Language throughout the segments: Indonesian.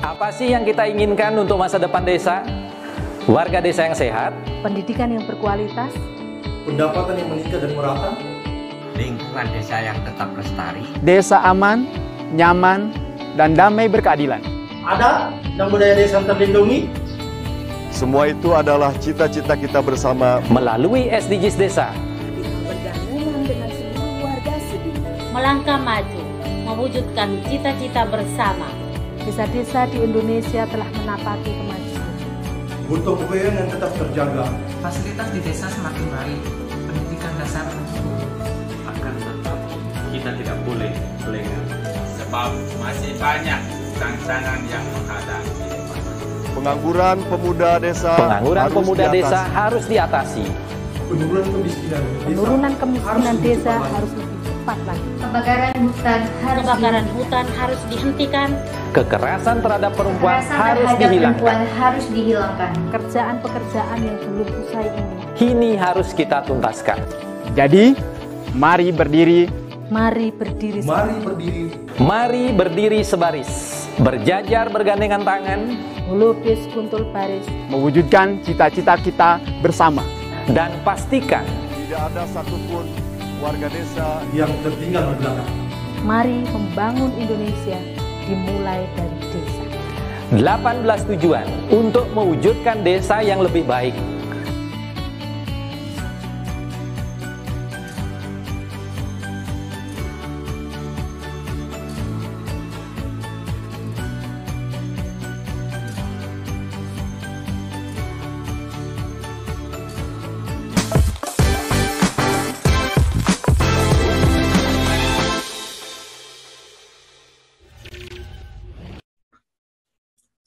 Apa sih yang kita inginkan untuk masa depan desa? Warga desa yang sehat, pendidikan yang berkualitas, pendapatan yang meningkat dan merata, lingkungan desa yang tetap lestari, desa aman, nyaman, dan damai berkeadilan. adat dan budaya desa terlindungi. Semua itu adalah cita-cita kita bersama melalui SDGs Desa. bergabungan dengan seluruh warga Sidin. Melangkah maju, mewujudkan cita-cita bersama. Desa-desa di Indonesia telah menapaki kemajuan. Butuh kebayaan yang tetap terjaga. Fasilitas di desa semakin baik, pendidikan dasar akan tetap kita tidak boleh lengah, sebab masih banyak tantangan yang menghadapi. pengangguran pemuda desa. Pengangguran pemuda desa harus diatasi. Penurunan kemiskinan desa harus lebih cepat lagi. Kebakaran hutan harus dihentikan. Kekerasan terhadap perempuan harus dihilangkan. Pekerjaan-pekerjaan yang belum usai ini Kini harus kita tuntaskan. Jadi, mari berdiri. Mari berdiri. Mari berdiri. Mari berdiri sebaris, berjajar bergandengan tangan, melukis kuntul baris, Mewujudkan cita-cita kita bersama. dan pastikan Tidak ada satupun warga desa Yang tertinggal di belakang. mari membangun Indonesia dimulai dari desa. 18 tujuan untuk mewujudkan desa yang lebih baik.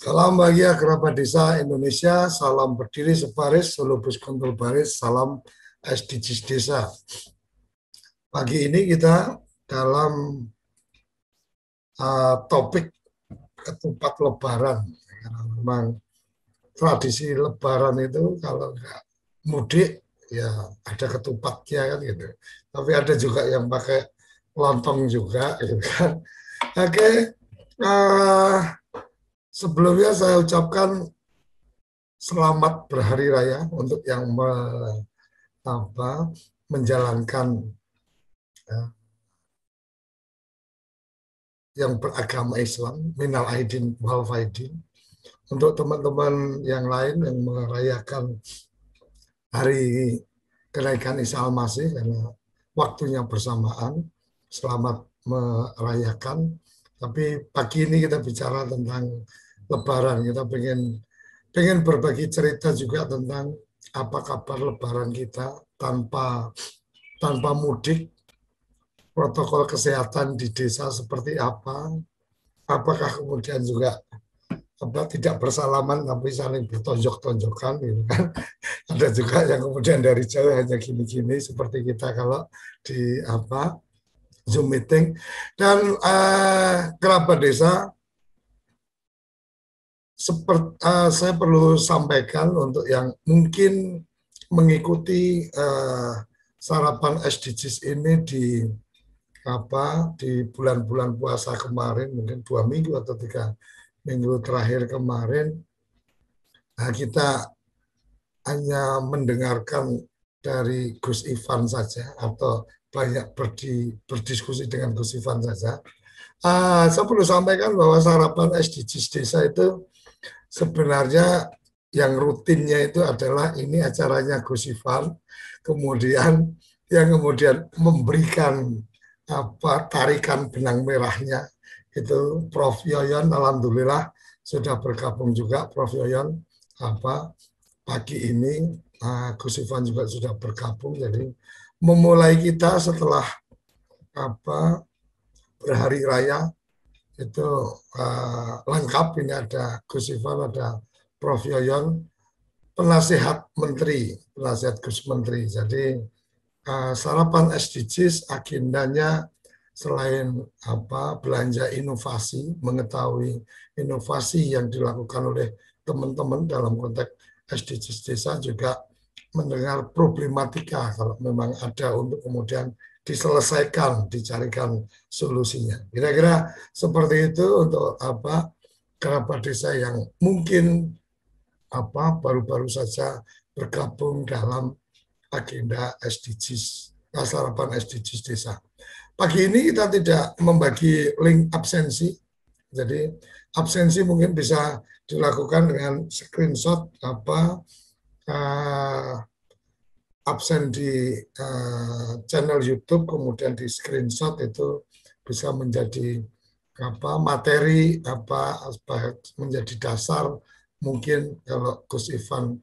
Salam bahagia kerabat desa Indonesia, salam berdiri sebaris, selubus kuntul baris, salam SDGs desa. Pagi ini kita dalam topik ketupat lebaran. Karena memang tradisi lebaran itu kalau nggak mudik ya ada ketupatnya kan gitu. Tapi ada juga yang pakai lontong juga gitu kan. Oke. Sebelumnya saya ucapkan selamat berhari raya untuk yang menjalankan yang beragama Islam, minal aidin wal faidin. Untuk teman-teman yang lain yang merayakan hari kenaikan Isa Al-Masih karena waktunya bersamaan, selamat merayakan. Tapi pagi ini kita bicara tentang Lebaran, kita pengen berbagi cerita juga tentang apa kabar Lebaran kita tanpa mudik, protokol kesehatan di desa seperti apa, apakah kemudian juga tidak bersalaman tapi saling bertonjok-tonjokan gitu kan. Ada juga yang kemudian dari jauh hanya gini-gini seperti kita kalau di Zoom meeting. Dan kerabat desa, saya perlu sampaikan untuk yang mungkin mengikuti sarapan SDGs ini di bulan-bulan puasa kemarin, mungkin 2 minggu atau 3 minggu terakhir kemarin, kita hanya mendengarkan dari Gus Ivan saja atau banyak berdiskusi dengan Gus Ivan saja. Saya perlu sampaikan bahwa sarapan SDGs desa itu sebenarnya yang rutinnya itu adalah ini acaranya Gus Ivan, kemudian yang kemudian memberikan tarikan benang merahnya itu Prof. Yoyon. Alhamdulillah sudah bergabung juga Prof. Yoyon pagi ini. Gus Ivan juga sudah bergabung, jadi memulai kita setelah berhari raya itu lengkap. Ini ada Gus Ivan, ada Prof. Yoyon, penasihat Gus Menteri. Jadi sarapan SDGs agendanya selain belanja inovasi, mengetahui inovasi yang dilakukan oleh teman-teman dalam konteks SDGs desa, juga mendengar problematika kalau memang ada untuk kemudian diselesaikan, dicarikan solusinya. Kira-kira seperti itu untuk kerabat desa yang mungkin baru-baru saja bergabung dalam agenda SDGs, sarapan SDGs desa. Pagi ini kita tidak membagi link absensi, jadi absensi mungkin bisa dilakukan dengan screenshot absen di channel YouTube, kemudian di screenshot itu bisa menjadi materi menjadi dasar, mungkin kalau Gus Ivan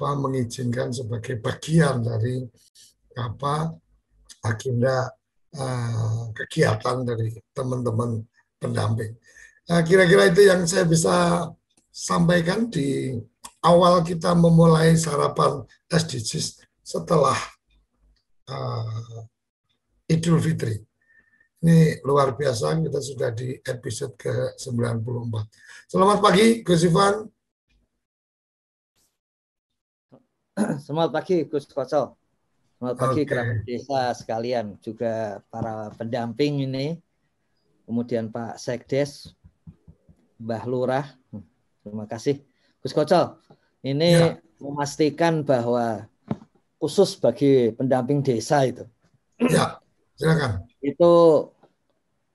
mengizinkan sebagai bagian dari agenda kegiatan dari teman-teman pendamping. Kira-kira itu yang saya bisa sampaikan di awal kita memulai sarapan SDGs setelah Idul Fitri. Ini luar biasa, kita sudah di episode ke-94. Selamat pagi, Gus Ivan. Selamat pagi, Gus Koco. Selamat pagi, kerabat desa sekalian, juga para pendamping ini, kemudian Pak Sekdes, Mbah Lurah. Terima kasih, Gus Koco. Ini memastikan bahwa khusus bagi pendamping desa itu. Ya, silakan. Itu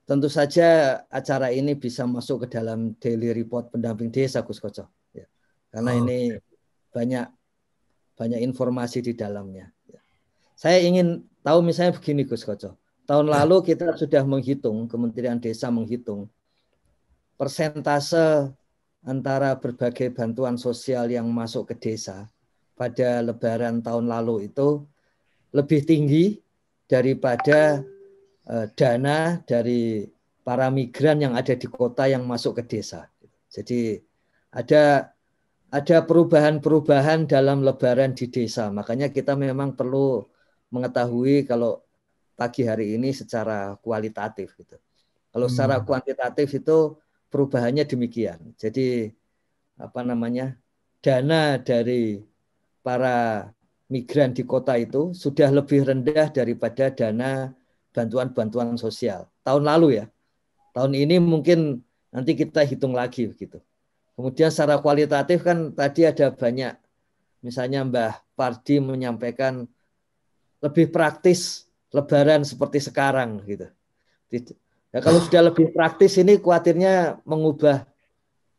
tentu saja acara ini bisa masuk ke dalam daily report pendamping desa, Gus Koco. Ya. Karena ini banyak informasi di dalamnya. Ya. Saya ingin tahu misalnya begini, Gus Koco. Tahun lalu kita sudah menghitung, Kementerian Desa menghitung persentase antara berbagai bantuan sosial yang masuk ke desa pada Lebaran tahun lalu itu lebih tinggi daripada dana dari para migran yang ada di kota yang masuk ke desa. Jadi ada perubahan-perubahan dalam Lebaran di desa. Makanya kita memang perlu mengetahui kalau pagi hari ini secara kualitatif gitu. Kalau secara kuantitatif itu perubahannya demikian. Jadi dana dari para migran di kota itu sudah lebih rendah daripada dana bantuan-bantuan sosial. Tahun lalu ya. Tahun ini mungkin nanti kita hitung lagi begitu. Kemudian secara kualitatif kan tadi ada banyak, misalnya Mbah Pardi menyampaikan lebih praktis Lebaran seperti sekarang gitu. Ya, kalau sudah lebih praktis ini khawatirnya mengubah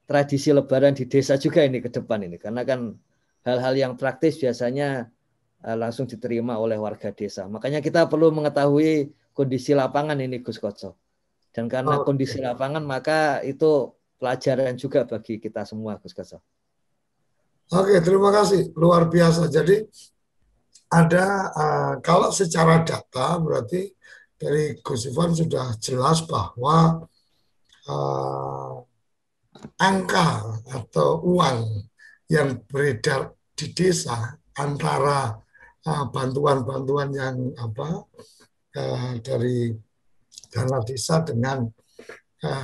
tradisi Lebaran di desa juga ini ke depan ini. Karena kan hal-hal yang praktis biasanya langsung diterima oleh warga desa. Makanya kita perlu mengetahui kondisi lapangan ini, Gus Koco. Dan karena kondisi lapangan maka itu pelajaran juga bagi kita semua, Gus Koco. Oke, terima kasih. Luar biasa. Jadi ada kalau secara data berarti dari Gus Ivan sudah jelas bahwa angka atau uang yang beredar di desa antara bantuan-bantuan yang dari dana desa dengan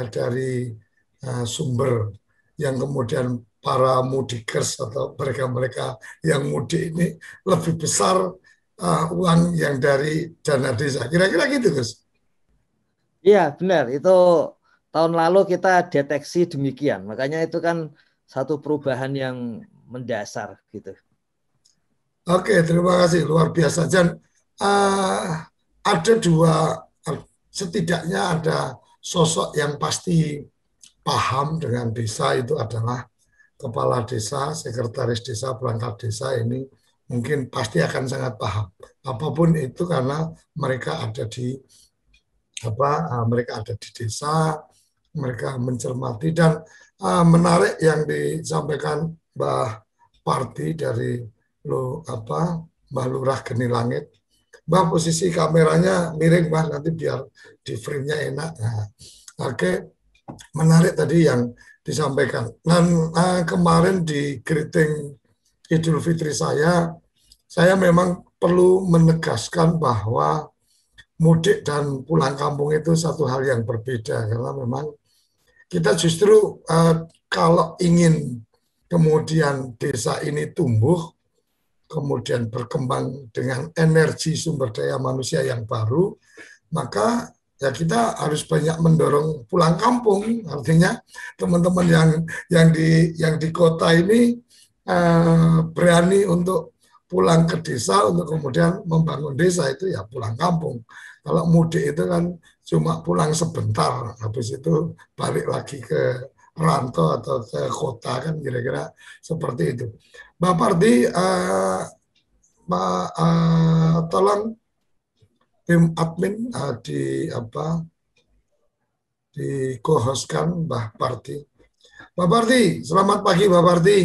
dari sumber yang kemudian para mudikers atau mereka-mereka yang mudik ini lebih besar uang yang dari dana desa. Kira-kira gitu, Gus? Iya, benar. Itu tahun lalu kita deteksi demikian. Makanya itu kan satu perubahan yang mendasar gitu. Oke, terima kasih. Luar biasa. Dan ada setidaknya ada sosok yang pasti paham dengan desa, itu adalah kepala desa, sekretaris desa, perangkat desa. Ini mungkin pasti akan sangat paham. Apapun itu karena mereka ada di desa, mereka mencermati. Dan menarik yang disampaikan Mbah Parti dari Mbah Lurah Geni Langit. Mbah, posisi kameranya miring, Mbah, nanti biar di frame-nya enak. Nah, oke, menarik tadi yang disampaikan. Dan kemarin di greeting Idul Fitri saya memang perlu menegaskan bahwa mudik dan pulang kampung itu satu hal yang berbeda, karena memang kita justru kalau ingin kemudian desa ini tumbuh, kemudian berkembang dengan energi sumber daya manusia yang baru, maka ya kita harus banyak mendorong pulang kampung. Artinya teman-teman yang di kota ini berani untuk pulang ke desa untuk kemudian membangun desa, itu ya pulang kampung. Kalau mudik itu kan cuma pulang sebentar, habis itu balik lagi ke rantau atau ke kota, kan kira-kira seperti itu. Mbak Parti, tolong tim admin di co-hostkan Mbak Parti. Mbak Parti, selamat pagi Mbak Parti.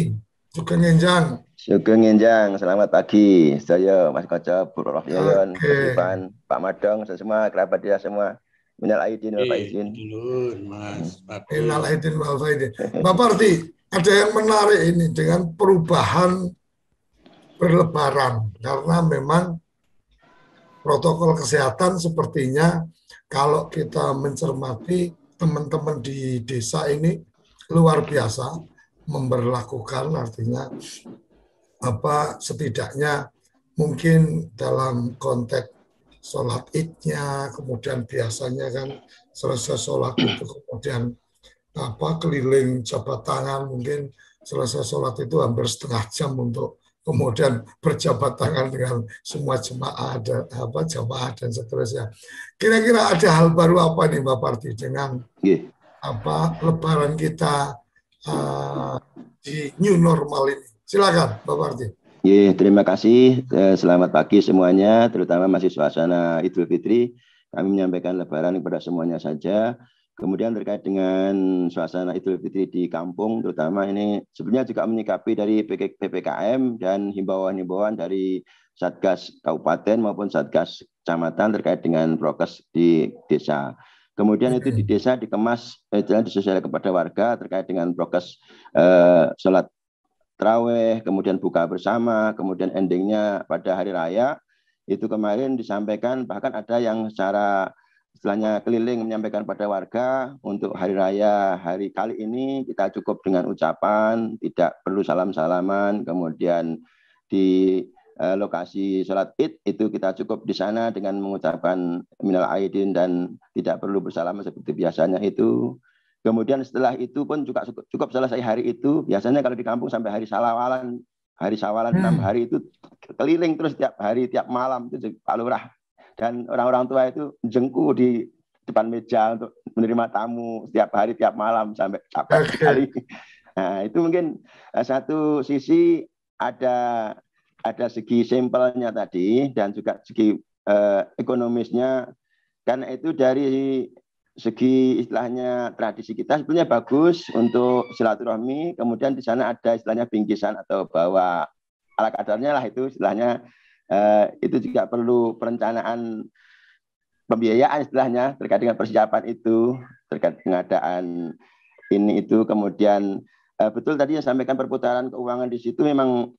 Sugeng Enjang. Sugeng Enjang, selamat pagi. Saya Mas Koco, Bu Prof Yoyon, Mas Ivan, Pak Madong, semua kerabat dia semua. Minal aidin wal faizin. Minal aidin wal faizin. Mbak Parti, ada yang menarik ini dengan perubahan berlebaran, karena memang protokol kesehatan sepertinya kalau kita mencermati teman-teman di desa ini luar biasa memberlakukan, artinya setidaknya mungkin dalam konteks sholat idnya, kemudian biasanya kan selesai sholat itu kemudian keliling jabat tangan, mungkin selesai sholat itu hampir setengah jam untuk kemudian berjabat tangan dengan semua jemaah dan seterusnya. Kira-kira ada hal baru apa nih Mbak Parti dengan lebaran kita di new normal ini? Silakan Mbak Parti. Terima kasih. Selamat pagi semuanya, terutama masih suasana Idul Fitri. Kami menyampaikan lebaran kepada semuanya saja. Kemudian terkait dengan suasana Idul Fitri di kampung, terutama ini sebenarnya juga menyikapi dari PPKM dan himbauan-himbauan dari Satgas Kabupaten maupun Satgas Kecamatan terkait dengan prokes di desa. Kemudian itu di desa dikemas, disosialisasikan kepada warga terkait dengan prokes sholat tarawih, kemudian buka bersama, kemudian endingnya pada hari raya. Itu kemarin disampaikan, bahkan ada yang secara istilahnya keliling menyampaikan pada warga untuk hari raya hari kali ini kita cukup dengan ucapan, tidak perlu salam-salaman. Kemudian di lokasi sholat id itu kita cukup di sana dengan mengucapkan minal aidin dan tidak perlu bersalaman seperti biasanya itu. Kemudian setelah itu pun juga cukup selesai hari itu. Biasanya kalau di kampung sampai hari sawalan 6 hari itu keliling terus tiap hari, tiap malam itu Pak Lurah dan orang-orang tua itu jengku di depan meja untuk menerima tamu setiap hari, tiap malam sampai capek sekali. Nah, itu mungkin satu sisi ada segi simpelnya tadi dan juga segi ekonomisnya. Karena itu dari segi istilahnya tradisi kita sebenarnya bagus untuk silaturahmi. Kemudian di sana ada istilahnya bingkisan atau bawa ala kadarnya lah, itu istilahnya itu juga perlu perencanaan pembiayaan istilahnya terkait dengan persiapan itu, terkait pengadaan ini itu. Kemudian betul tadi yang sampaikan perputaran keuangan di situ memang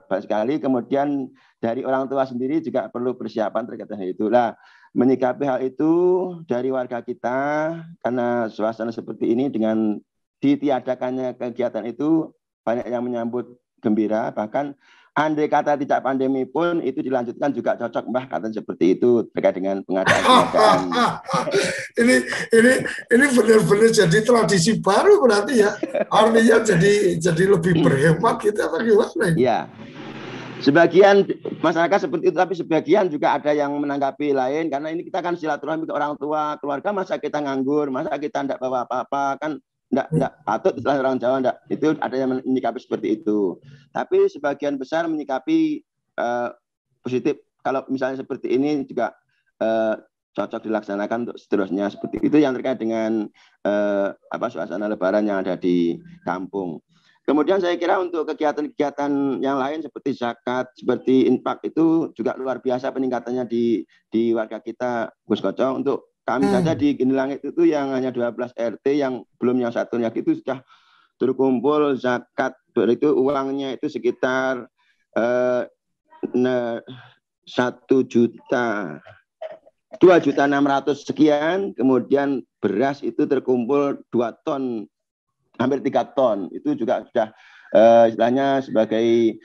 banyak sekali. Kemudian dari orang tua sendiri juga perlu persiapan terkait dengan itu. Nah, menyikapi hal itu dari warga kita, karena suasana seperti ini dengan ditiadakannya kegiatan itu banyak yang menyambut gembira. Bahkan andai kata tidak pandemi pun itu dilanjutkan juga cocok Mbah, kata seperti itu terkait dengan pengadaan. ini benar-benar jadi tradisi baru berarti ya. Artinya jadi lebih berhemat gitu atau gimana? Iya. Sebagian masyarakat seperti itu, tapi sebagian juga ada yang menanggapi lain, karena ini kita kan silaturahmi ke orang tua, keluarga, masa kita nganggur, masa kita tidak bawa apa-apa, kan tidak patut istilah orang Jawa, enggak. Itu ada yang menyikapi seperti itu. Tapi sebagian besar menyikapi positif. Kalau misalnya seperti ini juga cocok dilaksanakan untuk seterusnya seperti itu, yang terkait dengan suasana lebaran yang ada di kampung. Kemudian saya kira untuk kegiatan-kegiatan yang lain seperti zakat, seperti infak itu juga luar biasa peningkatannya di warga kita, Gus Koco. Untuk kami saja di Geni Langit itu yang hanya 12 RT yang belum yang satunya itu sudah terkumpul zakat, itu uangnya itu sekitar 2.600.000 sekian. Kemudian beras itu terkumpul 2 ton, hampir 3 ton. Itu juga sudah istilahnya sebagai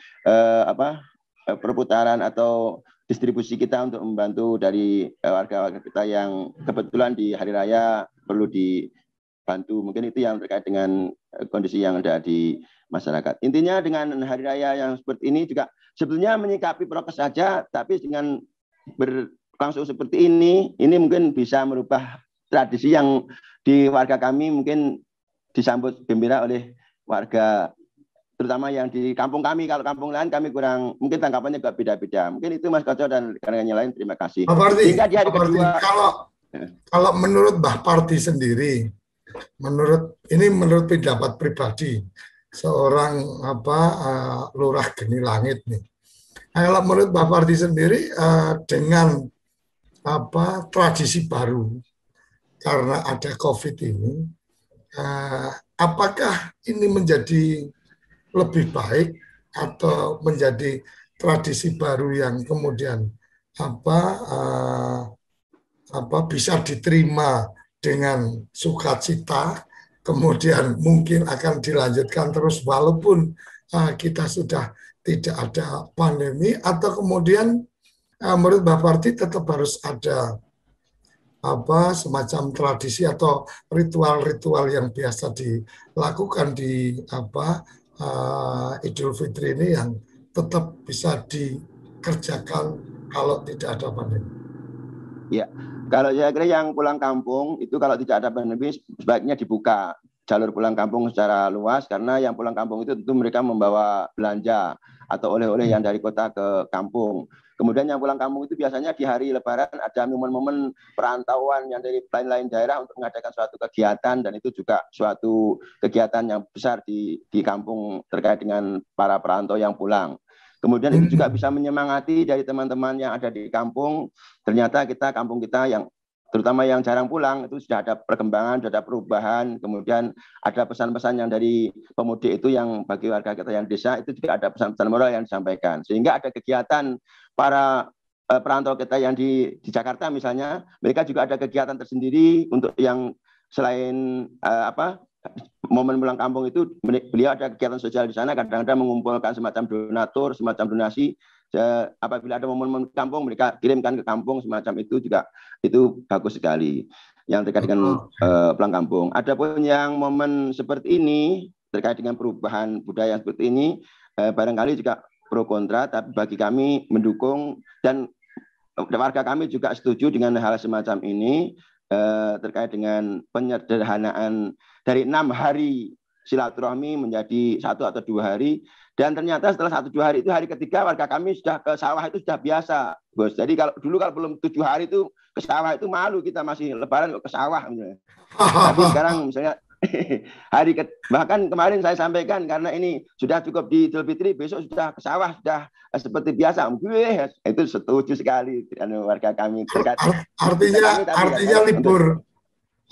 perputaran atau distribusi kita untuk membantu dari warga-warga kita yang kebetulan di hari raya perlu dibantu. Mungkin itu yang terkait dengan kondisi yang ada di masyarakat. Intinya dengan hari raya yang seperti ini juga sebetulnya menyikapi prokes saja, tapi dengan berlangsung seperti ini mungkin bisa merubah tradisi yang di warga kami mungkin disambut gembira oleh warga, terutama yang di kampung kami. Kalau kampung lain kami kurang, mungkin tanggapannya juga beda-beda. Mungkin itu Mas Koco dan rekan-rekannya lain. Terima kasih. Sehingga di hari kedua, kalau menurut Mbah Parti sendiri, menurut pendapat pribadi seorang lurah Geni Langit nih. Kalau menurut Mbah Parti sendiri dengan tradisi baru karena ada COVID ini, apakah ini menjadi lebih baik atau menjadi tradisi baru yang kemudian bisa diterima dengan sukacita, kemudian mungkin akan dilanjutkan terus walaupun kita sudah tidak ada pandemi, atau kemudian menurut Mbah Parti tetap harus ada semacam tradisi atau ritual-ritual yang biasa dilakukan di Idul Fitri ini yang tetap bisa dikerjakan kalau tidak ada pandemi. Ya, kalau saya kira yang pulang kampung itu kalau tidak ada pandemi sebaiknya dibuka jalur pulang kampung secara luas, karena yang pulang kampung itu tentu mereka membawa belanja atau oleh-oleh yang dari kota ke kampung. Kemudian yang pulang kampung itu biasanya di hari Lebaran ada momen-momen perantauan yang dari lain-lain daerah untuk mengadakan suatu kegiatan, dan itu juga suatu kegiatan yang besar di kampung terkait dengan para perantau yang pulang. Kemudian itu juga bisa menyemangati dari teman-teman yang ada di kampung. Ternyata kampung kita yang terutama yang jarang pulang itu sudah ada perkembangan, sudah ada perubahan. Kemudian ada pesan-pesan yang dari pemudik itu yang bagi warga kita yang desa itu juga ada pesan-pesan moral yang disampaikan. Sehingga ada kegiatan para perantau kita yang di Jakarta misalnya, mereka juga ada kegiatan tersendiri untuk yang selain momen pulang kampung itu, beliau ada kegiatan sosial di sana, kadang-kadang mengumpulkan semacam donatur, semacam donasi. Apabila ada momen kampung, mereka kirimkan ke kampung semacam itu, juga itu bagus sekali yang terkait dengan pulang kampung. Adapun yang momen seperti ini terkait dengan perubahan budaya seperti ini, barangkali juga pro kontra, tapi bagi kami mendukung, dan warga kami juga setuju dengan hal semacam ini terkait dengan penyederhanaan dari 6 hari silaturahmi menjadi 1 atau 2 hari. Dan ternyata setelah 1-2 hari itu, hari ketiga warga kami sudah ke sawah itu sudah biasa, Bos. Jadi kalau belum 7 hari itu ke sawah itu malu, kita masih Lebaran kok ke sawah misalnya. Tapi sekarang misalnya bahkan kemarin saya sampaikan, karena ini sudah cukup di Idul Fitri, besok sudah ke sawah, sudah seperti biasa. Itu setuju sekali dengan warga kami.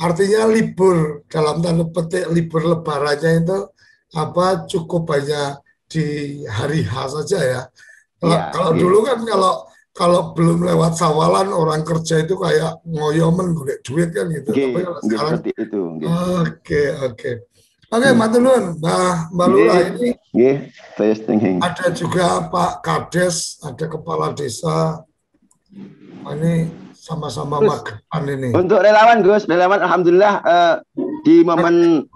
Artinya libur dalam tanda petik, libur lebarannya itu cukup banyak di hari H saja ya. Kalau dulu kan kalau belum lewat sawalan, orang kerja itu kayak ngoyomen golek duit kan gitu. Tapi kalau sekarang itu. Oke, matur nuwun Mbak Lurah ini. Ada juga Pak Kades, ada kepala desa. Ini sama-sama magetan ini. Untuk relawan Gus, alhamdulillah di momen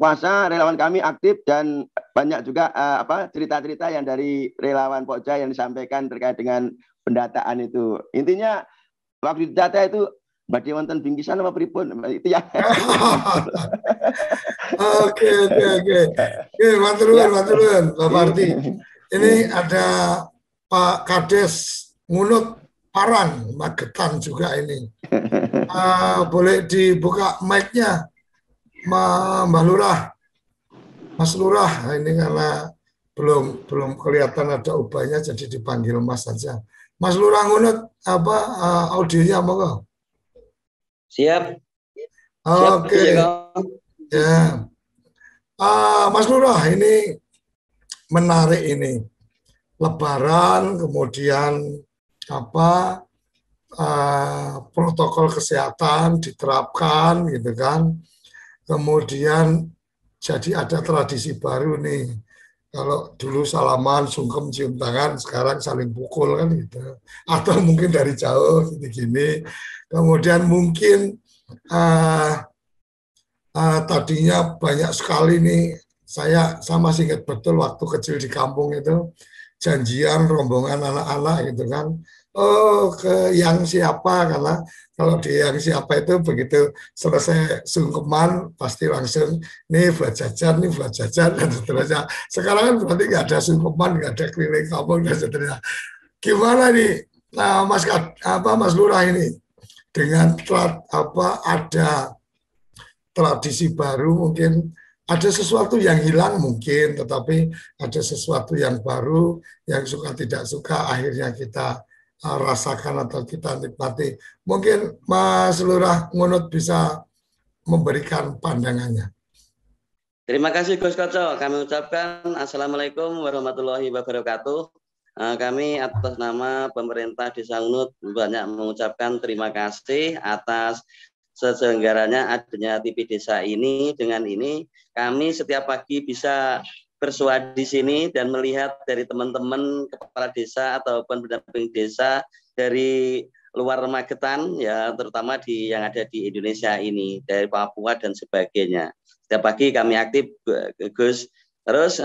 puasa relawan kami aktif, dan banyak juga cerita-cerita yang dari relawan Pokja yang disampaikan terkait dengan pendataan itu. Intinya waktu data itu badhe wonten bingkisan apa pripun itu ya. Oke. Matur nuwun Pak Parti. Ini ada Pak Kades Ngunut Parang, Magetan juga ini. Boleh dibuka mic-nya, Mbak Lurah, Mas Lurah. Ini karena belum kelihatan ada ubahnya, jadi dipanggil Mas saja. Mas Lurah Ngunut, audionya monggo. Siap. Oke. Ya. Mas Lurah, ini menarik ini. Lebaran, kemudian protokol kesehatan diterapkan gitu kan. Kemudian jadi ada tradisi baru nih. Kalau dulu salaman, sungkem, cium tangan, sekarang saling pukul kan gitu. Atau mungkin dari jauh gini-gini. Kemudian mungkin tadinya banyak sekali nih, saya masih ingat betul waktu kecil di kampung itu, janjian rombongan anak-anak gitu kan. Oh, ke yang siapa, karena kalau di yang siapa itu begitu selesai sungkeman pasti langsung nih buat jajan dan seterusnya. Sekarang kan berarti nggak ada sungkeman, nggak ada keliling kampung dan seterusnya. Gimana nih, nah, Mas Lurah ini dengan ada tradisi baru, mungkin ada sesuatu yang hilang mungkin, tetapi ada sesuatu yang baru yang suka tidak suka akhirnya kita rasakan atau kita nikmati. Mungkin Mas Lurah Ngunut bisa memberikan pandangannya. Terima kasih Gus Koco. Kami ucapkan Assalamualaikum warahmatullahi wabarakatuh. Kami atas nama pemerintah Desa Ngunut banyak mengucapkan terima kasih atas sesenggaranya adanya TV Desa ini. Dengan ini kami setiap pagi bisa bersua di sini dan melihat dari teman-teman kepala desa ataupun pendamping desa dari luar Magetan, ya terutama yang ada di Indonesia ini, dari Papua dan sebagainya. Setiap pagi kami aktif, Gus. Terus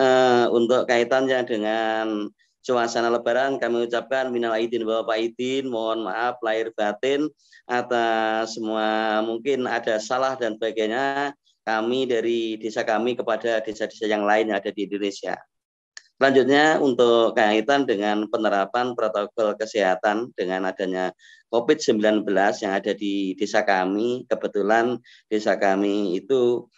untuk kaitannya dengan suasana Lebaran, kami ucapkan minal aidin wal faizin, mohon maaf lahir batin atas semua mungkin ada salah dan sebagainya. Kami dari desa kami kepada desa-desa yang lain yang ada di Indonesia. Selanjutnya untuk kaitan dengan penerapan protokol kesehatan dengan adanya COVID-19 yang ada di desa kami, kebetulan desa kami itu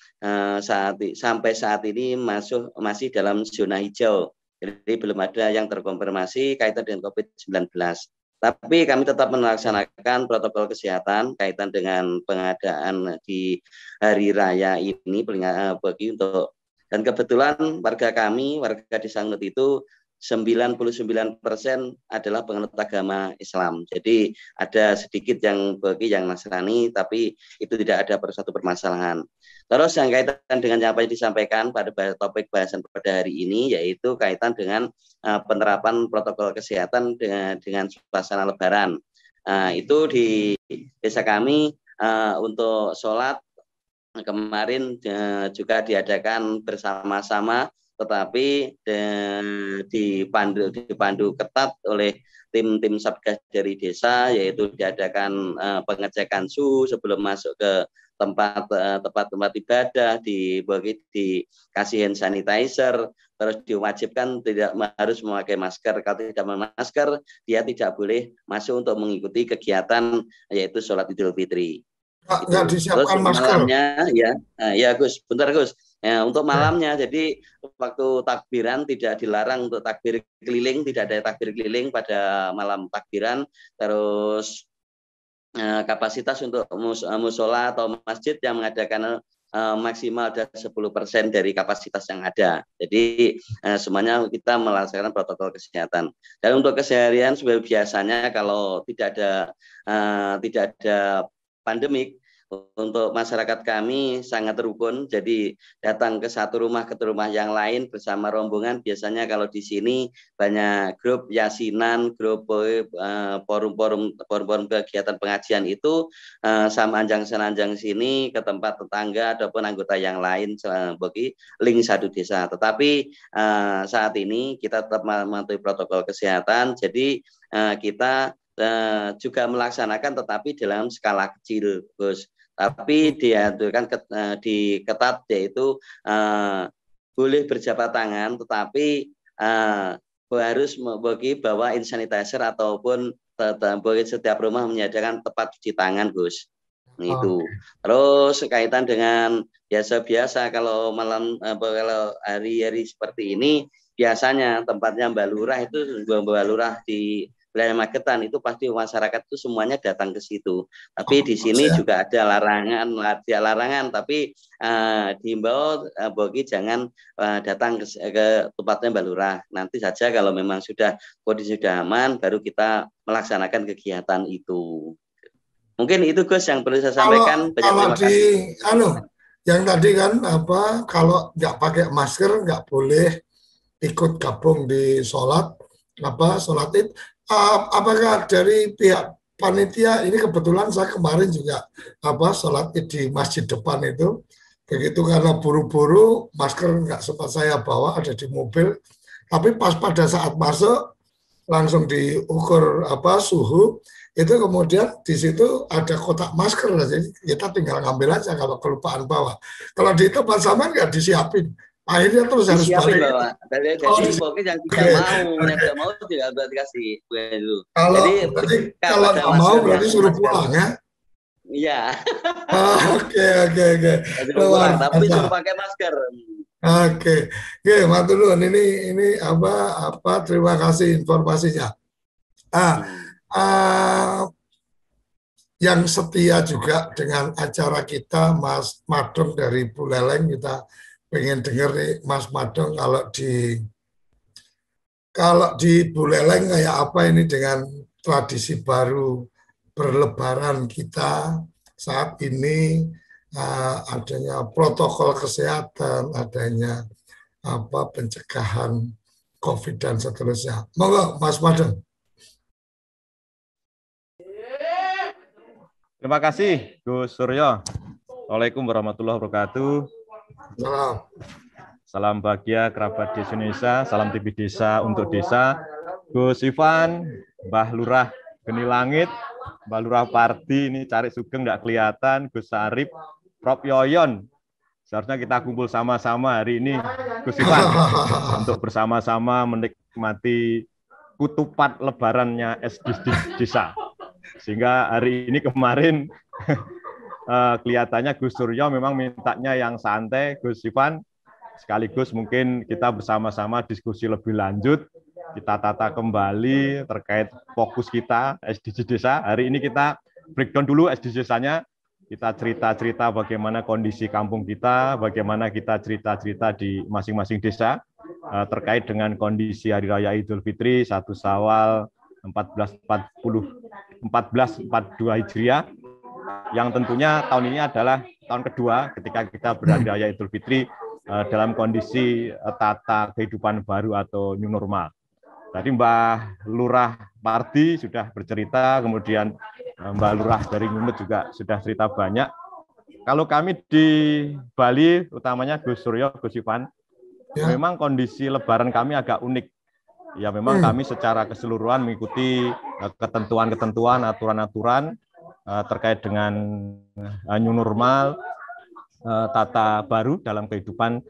sampai saat ini masih dalam zona hijau. Jadi belum ada yang terkonfirmasi kaitan dengan COVID-19. Tapi kami tetap melaksanakan protokol kesehatan kaitan dengan pengadaan di hari raya ini bagi untuk, dan kebetulan warga kami, warga Desa Ngunut itu 99% adalah penganut agama Islam. Jadi ada sedikit yang bagi yang Nasrani, tapi itu tidak ada satu permasalahan. Terus yang kaitan dengan apa yang disampaikan pada topik bahasan pada hari ini, yaitu kaitan dengan penerapan protokol kesehatan dengan suasana Lebaran. Itu di desa kami untuk sholat kemarin juga diadakan bersama-sama, tetapi dipandu ketat oleh tim Satgas dari desa, yaitu diadakan pengecekan suhu sebelum masuk ke tempat ibadah, dikasih hand sanitizer, terus diwajibkan tidak harus memakai masker. Kalau tidak memakai masker, dia tidak boleh masuk untuk mengikuti kegiatan yaitu sholat Idul Fitri. Nggak disiapkan masker. Malamnya, ya Gus, bentar Gus. Ya, untuk malamnya, jadi waktu takbiran tidak dilarang untuk takbir keliling, tidak ada takbir keliling pada malam takbiran. Terus kapasitas untuk musola atau masjid yang mengadakan maksimal ada 10% dari kapasitas yang ada. Jadi semuanya kita melaksanakan protokol kesehatan. Dan untuk keseharian seperti biasanya kalau tidak ada pandemik, untuk masyarakat kami sangat rukun, jadi datang ke satu rumah ke rumah yang lain bersama rombongan. Biasanya kalau di sini banyak grup yasinan, grup forum kegiatan pengajian itu sama anjang-senanjang sini ke tempat tetangga ataupun anggota yang lain bagi link satu desa. Tetapi saat ini kita tetap mematuhi protokol kesehatan, jadi kita juga melaksanakan tetapi dalam skala kecil, Gus. Tapi diaturkan diketat, yaitu boleh berjabat tangan, tetapi harus bagi bawa hand sanitizer ataupun setiap rumah menyediakan tempat cuci tangan, Gus. Itu. Terus kaitan dengan biasa-biasa kalau kalau hari-hari seperti ini biasanya tempatnya Mbak Lurah itu Mbak Lurah di wilayah Magetan itu pasti masyarakat itu semuanya datang ke situ. Tapi di sini juga ada larangan, tapi diimbau bagi jangan datang ke tempatnya Mbak Lurah. Nanti saja kalau memang sudah kondisi sudah aman, baru kita melaksanakan kegiatan itu. Mungkin itu Gus yang perlu saya sampaikan. Kalau yang tadi kan kalau nggak pakai masker nggak boleh ikut gabung di sholat id. Apakah dari pihak panitia ini, kebetulan saya kemarin juga sholat id di masjid depan itu, begitu karena buru-buru masker nggak sempat saya bawa, ada di mobil, tapi pas pada saat masuk langsung diukur suhu itu, kemudian di situ ada kotak masker, jadi kita tinggal ngambil aja kalau kelupaan bawa. Kalau di tempat sama nggak disiapin, akhirnya terus harus balik. Bawa. Jadi pokoknya yang tidak mau tidak berarti kasih dulu. Kalau nggak mau berarti suruh pulang ya. Iya. Oke. Tapi suruh pakai masker. Oke, Mas Tulun, ini terima kasih informasinya. Yang setia juga dengan acara kita, Mas Madong dari Buleleng, kita pengen dengar nih Mas Madong, kalau di Buleleng kayak apa ini dengan tradisi baru berlebaran kita saat ini, adanya protokol kesehatan, adanya pencegahan COVID dan seterusnya. Monggo Mas Madong. Terima kasih Gus Suryo. Assalamualaikum warahmatullahi wabarakatuh. Salam bahagia kerabat desa Indonesia, salam TV Desa untuk desa. Gus Ivan, Mbah Lurah Geni Langit, Mbah Lurah Pardi, ini cari sugeng nggak kelihatan, Gus Sarip, Prof Yoyon. Seharusnya kita kumpul sama-sama hari ini, Gus Ivan, untuk bersama-sama menikmati kutupat lebarannya SDGs Desa. Sehingga hari ini kemarin kelihatannya Gus Suryo memang mintanya yang santai, Gus Ivan. Sekaligus mungkin kita bersama-sama diskusi lebih lanjut, kita tata kembali terkait fokus kita SDGs Desa. Hari ini kita breakdown dulu SDGs Desanya, kita cerita-cerita bagaimana kondisi kampung kita, bagaimana kita cerita-cerita di masing-masing desa terkait dengan kondisi Hari Raya Idul Fitri 1 Syawal 1442 Hijriah, yang tentunya tahun ini adalah tahun kedua ketika kita berhari raya Idul Fitri dalam kondisi tata kehidupan baru atau new normal. Tadi Mbah Lurah Pardi sudah bercerita, kemudian Mbah Lurah dari Ngunut juga sudah cerita banyak. Kalau kami di Bali, utamanya Gus Suryo, Gus Ivan, memang kondisi lebaran kami agak unik. Ya memang kami secara keseluruhan mengikuti ketentuan-ketentuan, aturan-aturan terkait dengan new normal, tata baru dalam kehidupan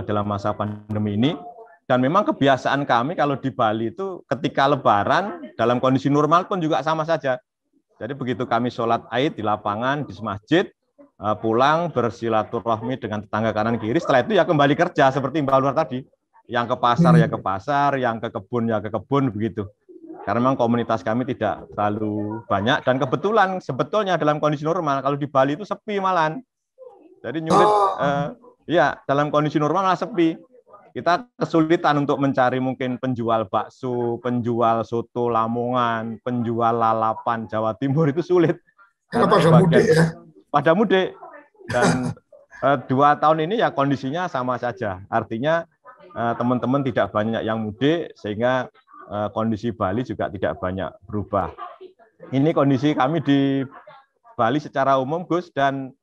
dalam masa pandemi ini. Dan memang kebiasaan kami kalau di Bali itu ketika lebaran dalam kondisi normal pun juga sama saja. Jadi begitu kami sholat Id di lapangan, di masjid, pulang bersilaturahmi dengan tetangga kanan kiri, setelah itu ya kembali kerja seperti Mbak Luar tadi. Yang ke pasar ya ke pasar, yang ke kebun ya ke kebun, begitu. Karena memang komunitas kami tidak terlalu banyak, dan kebetulan sebetulnya dalam kondisi normal kalau di Bali itu sepi malahan. Jadi nyulit, ya dalam kondisi normal malah sepi. Kita kesulitan untuk mencari mungkin penjual bakso, penjual soto Lamongan, penjual lalapan Jawa Timur itu sulit. Karena pada mudik ya. Pada mudik. Dan 2 tahun ini ya kondisinya sama saja. Artinya teman-teman tidak banyak yang mudik, sehingga kondisi Bali juga tidak banyak berubah. Ini kondisi kami di Bali secara umum, Gus, dan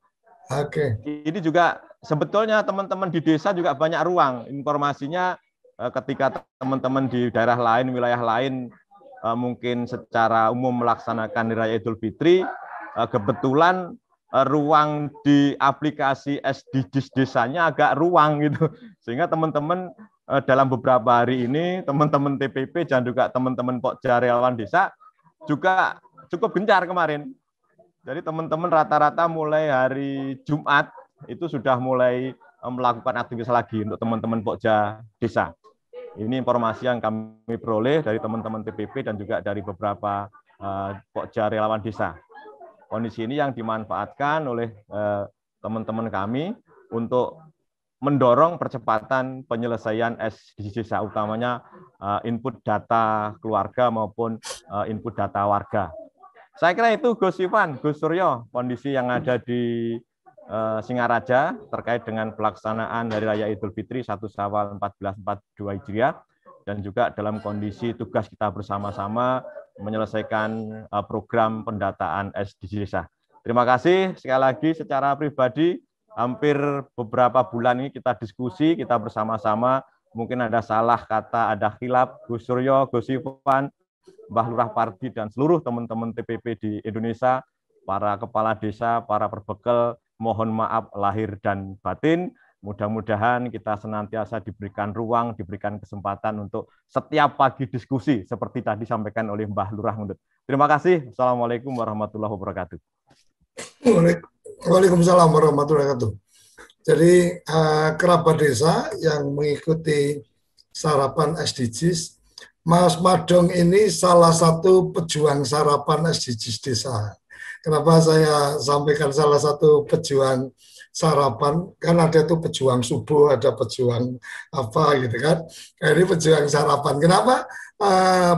ini juga sebetulnya teman-teman di desa juga banyak ruang. Informasinya ketika teman-teman di daerah lain, wilayah lain mungkin secara umum melaksanakan Raya Idul Fitri, kebetulan ruang di aplikasi SDGs Desanya agak ruang gitu, sehingga teman-teman dalam beberapa hari ini teman-teman TPP dan juga teman-teman Pokja Relawan Desa juga cukup gencar kemarin. Jadi teman-teman rata-rata mulai hari Jumat itu sudah mulai melakukan aktivitas lagi untuk teman-teman Pokja Desa. Ini informasi yang kami peroleh dari teman-teman TPP dan juga dari beberapa Pokja Relawan Desa. Kondisi ini yang dimanfaatkan oleh teman-teman kami untuk mendorong percepatan penyelesaian SDGs Desa, utamanya input data keluarga maupun input data warga. Saya kira itu Gus Ivan, Gus Suryo, kondisi yang ada di Singaraja terkait dengan pelaksanaan Hari Raya Idul Fitri 1 Syawal 1442 Hijriah, dan juga dalam kondisi tugas kita bersama-sama menyelesaikan program pendataan SDGs desa. Terima kasih sekali lagi secara pribadi. Hampir beberapa bulan ini kita diskusi, kita bersama-sama. Mungkin ada salah kata, ada khilaf, Gus Suryo, Gus Ivan, Mbah Lurah Pardi, dan seluruh teman-teman TPP di Indonesia, para kepala desa, para perbekel, mohon maaf lahir dan batin. Mudah-mudahan kita senantiasa diberikan ruang, diberikan kesempatan untuk setiap pagi diskusi, seperti tadi sampaikan oleh Mbah Lurah Ngundut. Terima kasih. Assalamualaikum warahmatullahi wabarakatuh. Waalaikumsalam warahmatullahi wabarakatuh. Jadi kerabat desa yang mengikuti sarapan SDGs, Mas Madong ini salah satu pejuang sarapan SDGs desa. Kenapa saya sampaikan salah satu pejuang sarapan? Kan ada tuh pejuang subuh, ada pejuang apa gitu kan. Ini pejuang sarapan. Kenapa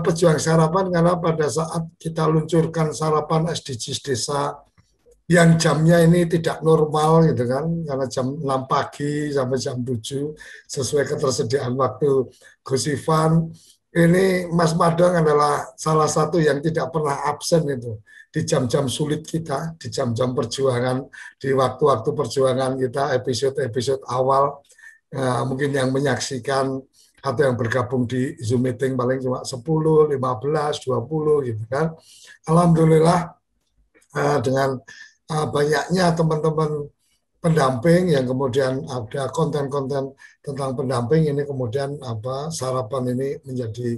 pejuang sarapan? Karena pada saat kita luncurkan sarapan SDGs desa yang jamnya ini tidak normal gitu kan, karena jam 6 pagi sampai jam 7 sesuai ketersediaan waktu Gus Ivan. Ini Mas Madong adalah salah satu yang tidak pernah absen itu di jam-jam sulit kita, di jam-jam perjuangan, di waktu-waktu perjuangan kita, episode-episode awal. Mungkin yang menyaksikan atau yang bergabung di Zoom meeting paling cuma 10, 15, 20 gitu kan. Alhamdulillah dengan banyaknya teman-teman pendamping yang kemudian ada konten-konten tentang pendamping ini, kemudian sarapan ini menjadi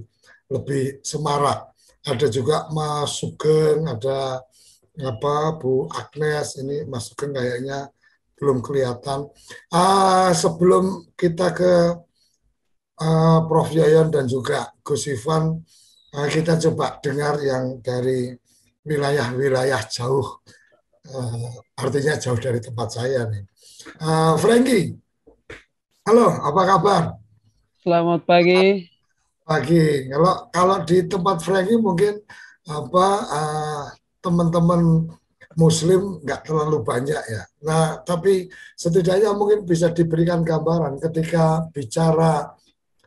lebih semarak. Ada juga Mas Sugeng, ada Bu Agnes, ini Mas Sugeng kayaknya belum kelihatan. Sebelum kita ke Prof. Yayan dan juga Gus Ivan, kita coba dengar yang dari wilayah-wilayah jauh. Artinya jauh dari tempat saya nih. Frankie, halo, apa kabar? Selamat pagi. Pagi. Kalau di tempat Frankie mungkin teman-teman Muslim nggak terlalu banyak ya. Nah, tapi setidaknya mungkin bisa diberikan gambaran ketika bicara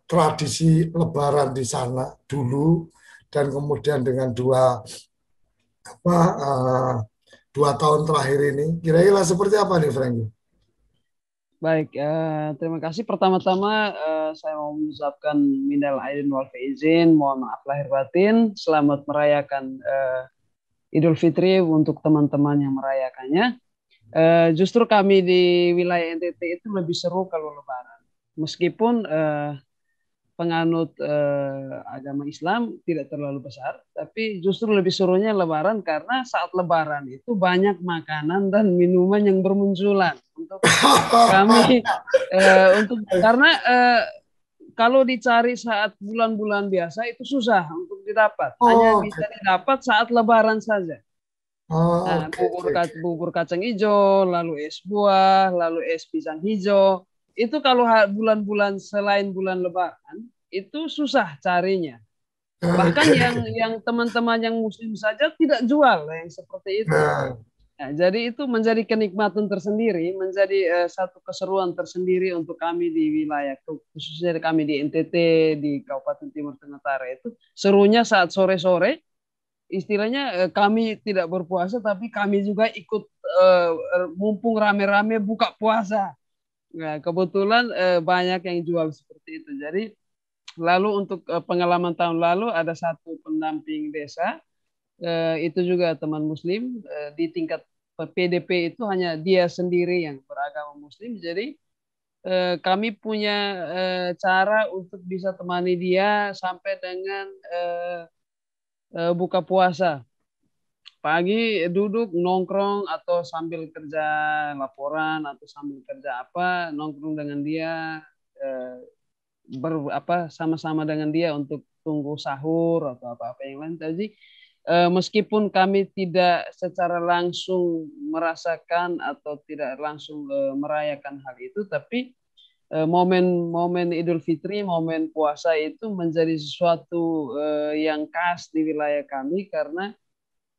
tradisi Lebaran di sana dulu dan kemudian dengan dua tahun terakhir ini, kira-kira seperti apa nih, Frankie? Baik, terima kasih. Pertama-tama saya mau mengucapkan minal aidin wal faizin, mohon maaf lahir batin. Selamat merayakan Idul Fitri untuk teman-teman yang merayakannya. Justru kami di wilayah NTT itu lebih seru kalau Lebaran. Meskipun penganut agama Islam tidak terlalu besar, tapi justru lebih serunya Lebaran karena saat Lebaran itu banyak makanan dan minuman yang bermunculan untuk kami karena kalau dicari saat bulan-bulan biasa itu susah untuk didapat, hanya bisa didapat saat Lebaran saja. Nah, bubur kacang hijau, lalu es buah, lalu es pisang hijau. Itu kalau bulan-bulan selain bulan Lebaran itu susah carinya. Bahkan yang teman-teman yang Muslim saja tidak jual yang seperti itu. Nah, jadi itu menjadi kenikmatan tersendiri, menjadi satu keseruan tersendiri untuk kami di wilayah, khususnya kami di NTT di Kabupaten Timur Tengah Utara itu. Serunya saat sore-sore, istilahnya kami tidak berpuasa, tapi kami juga ikut mumpung rame-rame buka puasa. Nah, kebetulan banyak yang jual seperti itu. Jadi lalu untuk pengalaman tahun lalu ada satu pendamping desa, itu juga teman Muslim, di tingkat PDP itu hanya dia sendiri yang beragama Muslim. Jadi kami punya cara untuk bisa temani dia sampai dengan buka puasa. Pagi duduk nongkrong atau sambil kerja laporan atau sambil kerja apa, nongkrong dengan dia, sama-sama dengan dia untuk tunggu sahur atau apa-apa yang lain. Jadi meskipun kami tidak secara langsung merasakan atau tidak langsung merayakan hal itu, tapi momen-momen Idul Fitri, momen puasa itu menjadi sesuatu yang khas di wilayah kami karena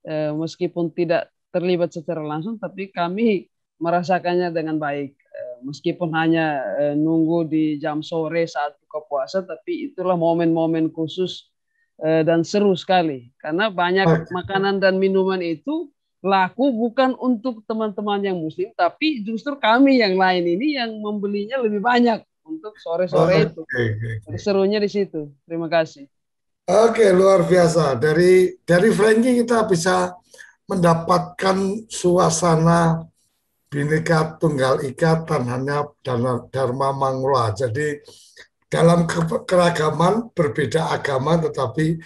meskipun tidak terlibat secara langsung, tapi kami merasakannya dengan baik. Meskipun hanya nunggu di jam sore saat buka puasa, tapi itulah momen-momen khusus dan seru sekali. Karena banyak makanan dan minuman itu laku bukan untuk teman-teman yang muslim, tapi justru kami yang lain ini yang membelinya lebih banyak untuk sore-sore itu. Serunya di situ. Terima kasih. Oke, luar biasa. Dari Frankie kita bisa mendapatkan suasana Bhinneka Tunggal Ika Tanhanya Dharma Mangla. Jadi dalam keragaman berbeda agama, tetapi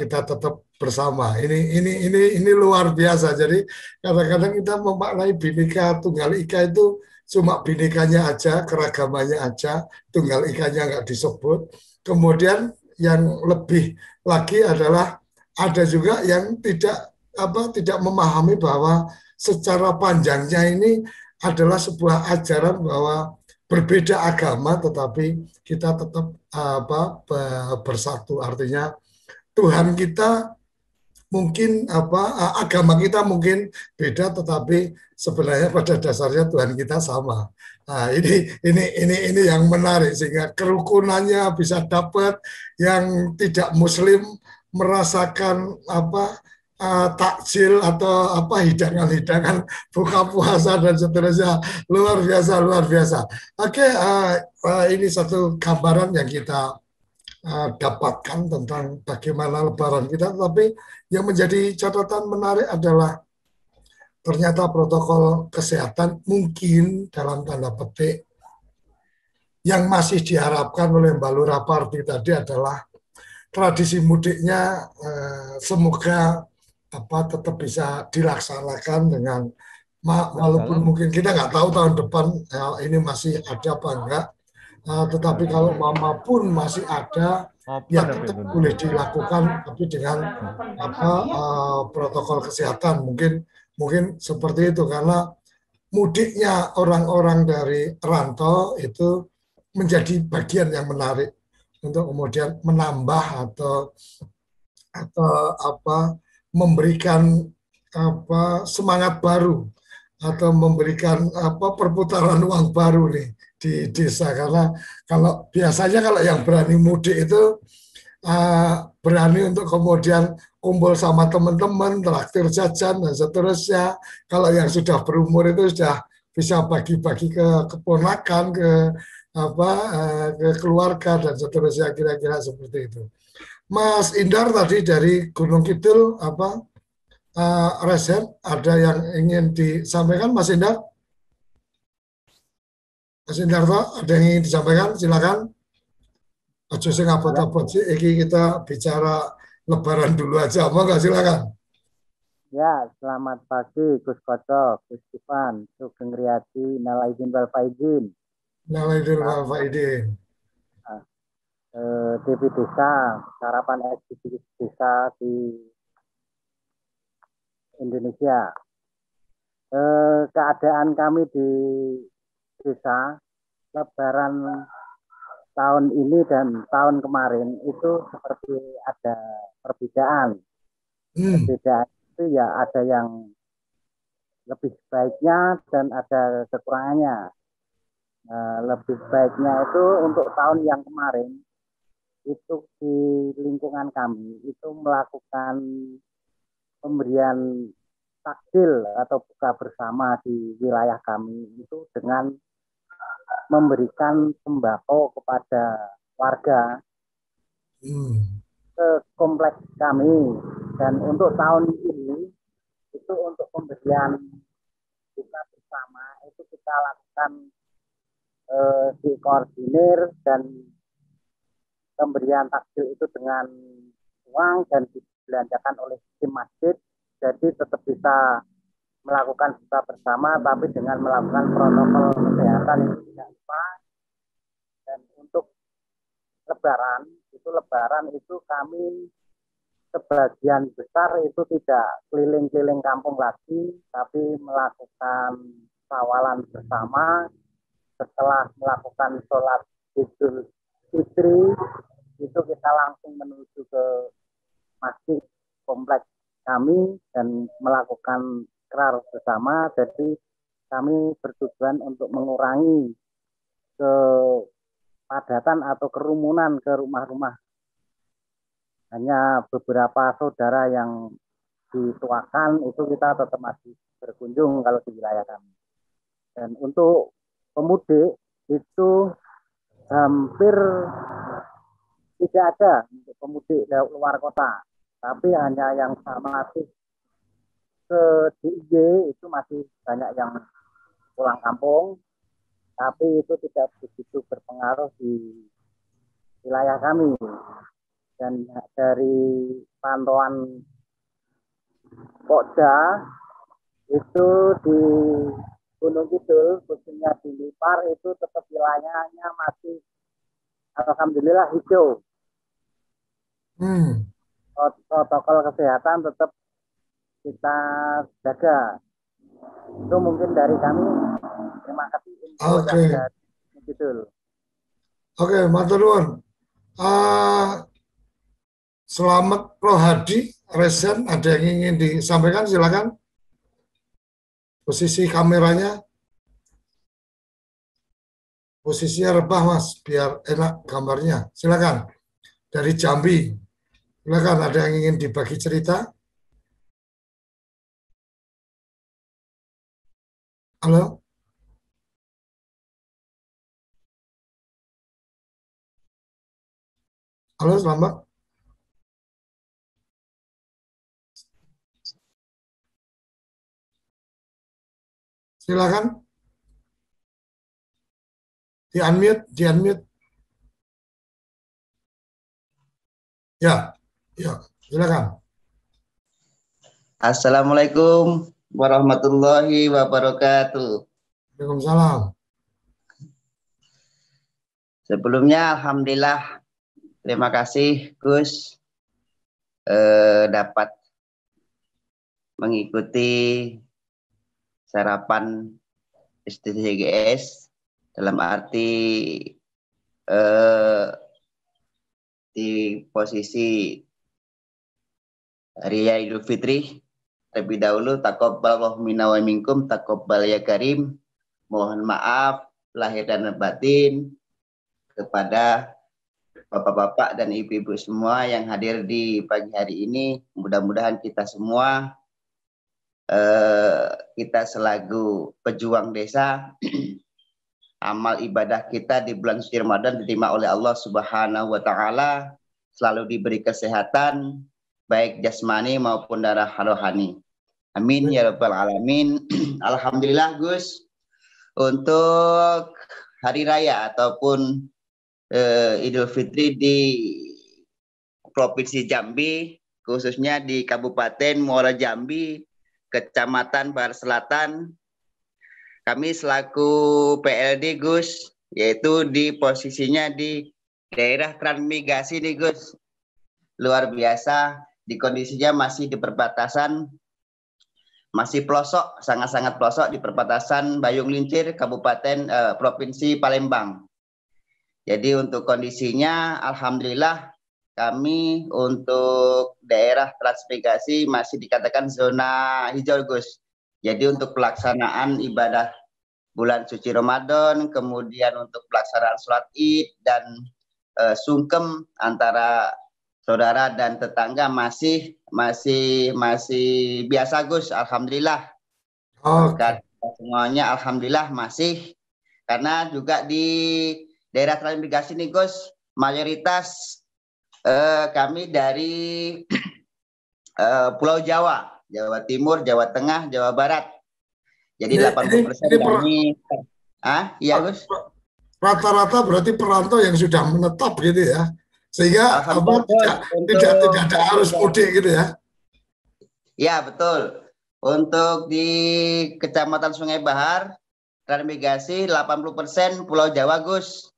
kita tetap bersama. Ini luar biasa. Jadi kadang-kadang kita memaknai Bhinneka Tunggal Ika itu cuma binekanya aja, keragamannya aja, tunggal ikanya nggak disebut. Kemudian yang lebih lagi adalah ada juga yang tidak memahami bahwa secara panjangnya ini adalah sebuah ajaran bahwa berbeda agama tetapi kita tetap bersatu. Artinya Tuhan kita mungkin agama kita mungkin beda tetapi sebenarnya pada dasarnya Tuhan kita sama. Nah, ini yang menarik sehingga kerukunannya bisa dapat, yang tidak muslim merasakan takjil atau hidangan-hidangan buka puasa dan seterusnya. Luar biasa. Oke, ini satu gambaran yang kita dapatkan tentang bagaimana lebaran kita, tapi yang menjadi catatan menarik adalah ternyata protokol kesehatan mungkin dalam tanda petik yang masih diharapkan oleh Mbak Lura Parti tadi adalah tradisi mudiknya semoga tetap bisa dilaksanakan dengan walaupun mungkin kita nggak tahu tahun depan ini masih ada apa enggak, tetapi kalau mama pun masih ada ya tetap boleh dilakukan tapi dengan protokol kesehatan mungkin seperti itu, karena mudiknya orang-orang dari rantau itu menjadi bagian yang menarik untuk kemudian menambah atau memberikan semangat baru atau memberikan perputaran uang baru nih di desa. Karena kalau biasanya kalau yang berani mudik itu berani untuk kemudian kumpul sama teman-teman, traktir jajan dan seterusnya. Kalau yang sudah berumur itu sudah bisa bagi-bagi ke keponakan, ke keluarga dan seterusnya, kira-kira seperti itu. Mas Indar tadi dari Gunung Kidul Resen, ada yang ingin disampaikan, Mas Indar? Mas Indarto, ada yang ingin disampaikan? Silakan. Ojo sing abot-abot sih, iki kita bicara lebaran dulu aja, mau nggak, silakan. Ya, selamat pagi Gus Koco, Gus Ivan, Sugeng Riyadi, Nalaidin wal Faizin. Nalaidin wal Faizin. TV Desa, sarapan eksibisi desa di Indonesia. Keadaan kami di desa, lebaran tahun ini dan tahun kemarin itu seperti ada perbedaan. Perbedaan itu ya ada yang lebih baiknya dan ada kekurangannya. Lebih baiknya itu untuk tahun yang kemarin itu di lingkungan kami itu melakukan pemberian takjil atau buka bersama di wilayah kami itu dengan memberikan sembako kepada warga ke kompleks kami. Dan untuk tahun ini itu untuk pemberian buka bersama itu kita lakukan dikoordinir dan pemberian takjil itu dengan uang dan dibelanjakan oleh tim masjid, jadi tetap bisa melakukan buka bersama tapi dengan melakukan protokol kesehatan yang tidak lupa. Dan untuk lebaran itu kami sebagian besar itu tidak keliling-keliling kampung lagi, tapi melakukan sawalan bersama. Setelah melakukan sholat Idul Fitri itu kita langsung menuju ke masjid kompleks kami dan melakukan ikrar bersama. Jadi kami bertujuan untuk mengurangi kepadatan atau kerumunan ke rumah-rumah. Hanya beberapa saudara yang dituakan itu kita tetap masih berkunjung kalau di wilayah kami. Dan untuk pemudik itu hampir tidak ada untuk pemudik luar kota, tapi hanya yang masih ke DIY itu masih banyak yang pulang kampung, tapi itu tidak begitu berpengaruh di wilayah kami. Dan dari pantauan Pokja itu di Gunung Kidul, khususnya di Lipar itu tetap wilayahnya masih alhamdulillah hijau. Protokol kesehatan tetap kita jaga. Itu mungkin dari kami. Terima kasih. Oke. Oke, matur nuwun. Selamat Pro Hadi, Resen, ada yang ingin disampaikan? Silakan. Posisi kameranya, posisinya rebah Mas, biar enak gambarnya. Silakan. Dari Jambi, silakan. Ada yang ingin dibagi cerita? Halo? Halo, selamat. Silakan. Di-unmute. Ya, silakan. Assalamualaikum warahmatullahi wabarakatuh. Waalaikumsalam. Sebelumnya, alhamdulillah, terima kasih Gus dapat mengikuti sarapan STCGS dalam arti di posisi Hari Raya Idul Fitri. Terlebih dahulu taqabbalallahu minna wa minkum, taqabbal ya karim. Mohon maaf lahir dan batin kepada bapak-bapak dan ibu-ibu semua yang hadir di pagi hari ini. Mudah-mudahan kita semua kita selaku pejuang desa, amal ibadah kita di bulan suci Ramadan diterima oleh Allah Subhanahu wa taala, selalu diberi kesehatan baik jasmani maupun darah rohani. Amin ya rabbal alamin. Alhamdulillah Gus, untuk hari raya ataupun Idul Fitri di Provinsi Jambi, khususnya di Kabupaten Muara Jambi, Kecamatan Bahar Selatan, kami selaku PLD Gus, yaitu di posisinya di daerah transmigrasi nih Gus. Luar biasa, di kondisinya masih di perbatasan, masih pelosok, sangat-sangat pelosok di perbatasan Bayung Lincir, Kabupaten Provinsi Palembang. Jadi untuk kondisinya, alhamdulillah kami untuk daerah transmigrasi masih dikatakan zona hijau Gus. Jadi untuk pelaksanaan ibadah bulan suci Ramadan, kemudian untuk pelaksanaan sholat Id dan sungkem antara saudara dan tetangga masih biasa Gus, alhamdulillah. Semuanya alhamdulillah masih, karena juga di daerah transmigrasi nih Gus, mayoritas kami dari Pulau Jawa, Jawa Timur, Jawa Tengah, Jawa Barat. Jadi 80% kami. Iya Gus. Rata-rata berarti perantau yang sudah menetap gitu ya, sehingga tidak ada arus mudik gitu ya. Ya betul. Untuk di Kecamatan Sungai Bahar, transmigrasi 80% Pulau Jawa Gus.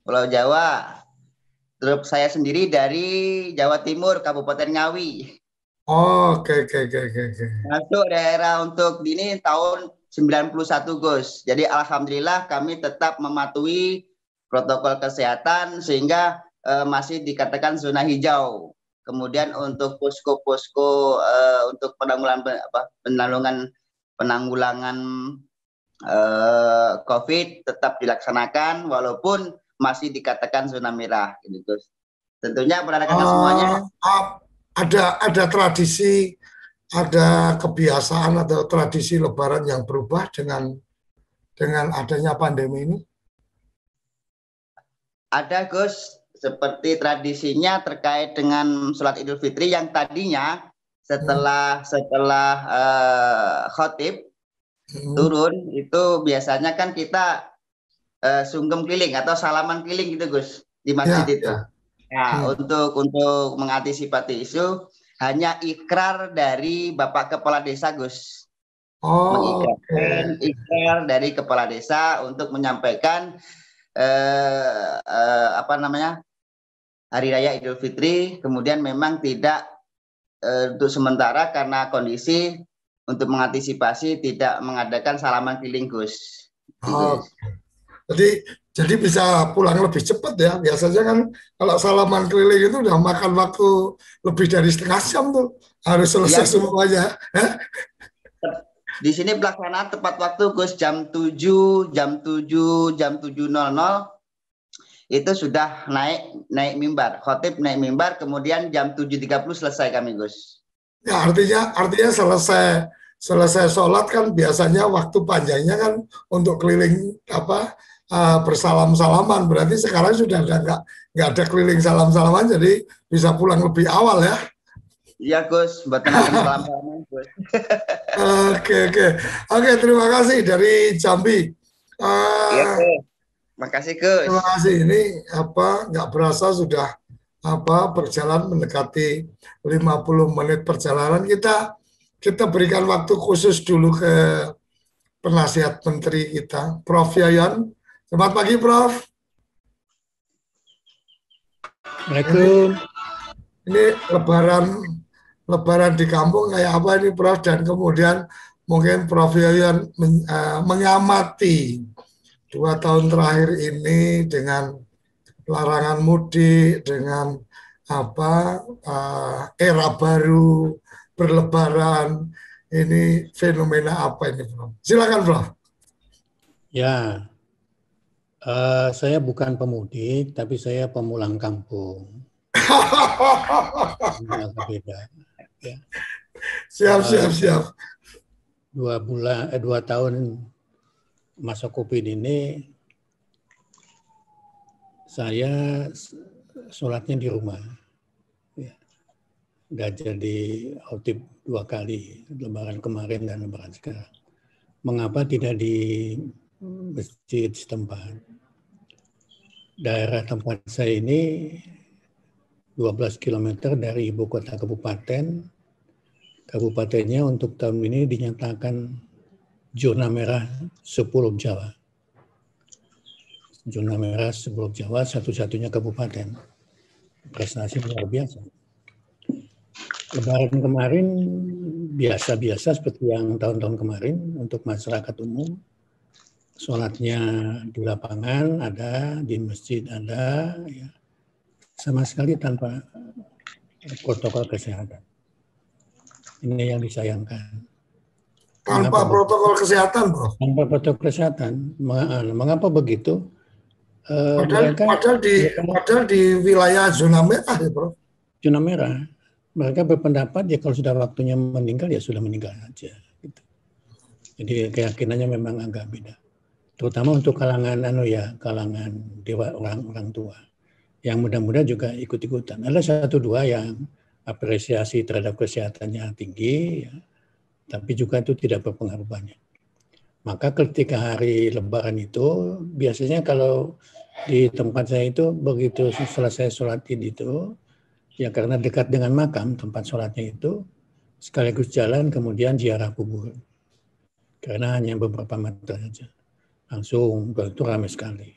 Pulau Jawa. Terus saya sendiri dari Jawa Timur, Kabupaten Ngawi. Oke. Masuk daerah untuk ini tahun 91 Gus. Jadi alhamdulillah kami tetap mematuhi protokol kesehatan sehingga masih dikatakan zona hijau. Kemudian untuk posko-posko untuk penanggulangan penanggulangan COVID tetap dilaksanakan walaupun masih dikatakan zona merah, gitu Gus. Tentunya rekan-rekan semuanya ada tradisi, ada kebiasaan atau tradisi Lebaran yang berubah dengan adanya pandemi ini? Ada Gus, seperti tradisinya terkait dengan sholat Idul Fitri yang tadinya setelah khotib turun itu biasanya kan kita sungkem keliling atau salaman keliling gitu Gus di masjid itu. Nah, untuk mengantisipasi isu hanya ikrar dari Bapak Kepala Desa Gus. Mengikrarkan ikrar dari Kepala Desa untuk menyampaikan Hari Raya Idul Fitri, kemudian memang tidak untuk sementara karena kondisi untuk mengantisipasi tidak mengadakan salaman keliling Gus. Jadi bisa pulang lebih cepat ya. Biasanya kan kalau salaman keliling itu udah makan waktu lebih dari setengah jam tuh. Harus selesai semuanya. Di sini pelaksanaan tepat waktu Gus jam 7.00 itu sudah naik mimbar. Khotib naik mimbar, kemudian jam 7.30 selesai kami Gus. Ya artinya selesai sholat kan biasanya waktu panjangnya kan untuk keliling bersalam-salaman, berarti sekarang sudah nggak ada keliling salam-salaman, jadi bisa pulang lebih awal ya. Iya Gus, buat salam-salaman Gus. Oke, terima kasih dari Jambi. Makasih Gus. Terima kasih, ini nggak berasa sudah berjalan mendekati 50 menit perjalanan. Kita berikan waktu khusus dulu ke penasihat menteri kita, Prof. Yayan. Selamat pagi, Prof. Assalamualaikum. Ini Lebaran di kampung kayak apa ini, Prof? Dan kemudian mungkin Prof. Yayan mengamati 2 tahun terakhir ini dengan larangan mudik, dengan era baru, berlebaran, ini fenomena apa ini, Prof? Silakan, Prof. Ya, saya bukan pemudik, tapi saya pemulang kampung. Beda. Ya. Siap. 2 tahun masa COVID ini, saya sholatnya di rumah. Ya. Nggak jadi khotib 2 kali, Lebaran kemarin dan Lebaran sekarang. Mengapa tidak di masjid setempat? Daerah tempat saya ini 12 km dari ibu kota kabupaten. Kabupatennya untuk tahun ini dinyatakan zona merah sepulau Jawa. Zona merah sepulau Jawa, satu-satunya kabupaten. Prestasi luar biasa. Lebaran kemarin biasa-biasa seperti yang tahun-tahun kemarin untuk masyarakat umum. Sholatnya di lapangan ada, di masjid ada, ya. Sama sekali tanpa protokol kesehatan. Ini yang disayangkan. Tanpa protokol kesehatan, Bro? Tanpa protokol kesehatan. Mengapa begitu? Padahal di wilayah zona merah ya, Bro? Zona merah. Mereka berpendapat ya kalau sudah waktunya meninggal ya sudah meninggal saja. Gitu. Jadi keyakinannya memang agak beda. Terutama untuk kalangan dewa orang tua. Yang mudah-mudahan juga ikut-ikutan. Ada 1-2 yang apresiasi terhadap kesehatannya tinggi, ya, tapi juga itu tidak berpengaruh banyak. Maka ketika hari Lebaran itu, biasanya kalau di tempat saya itu begitu selesai sholat Id itu, ya karena dekat dengan makam tempat sholatnya itu, sekaligus jalan kemudian ziarah kubur. Karena hanya beberapa meter saja. Langsung itu ramai sekali.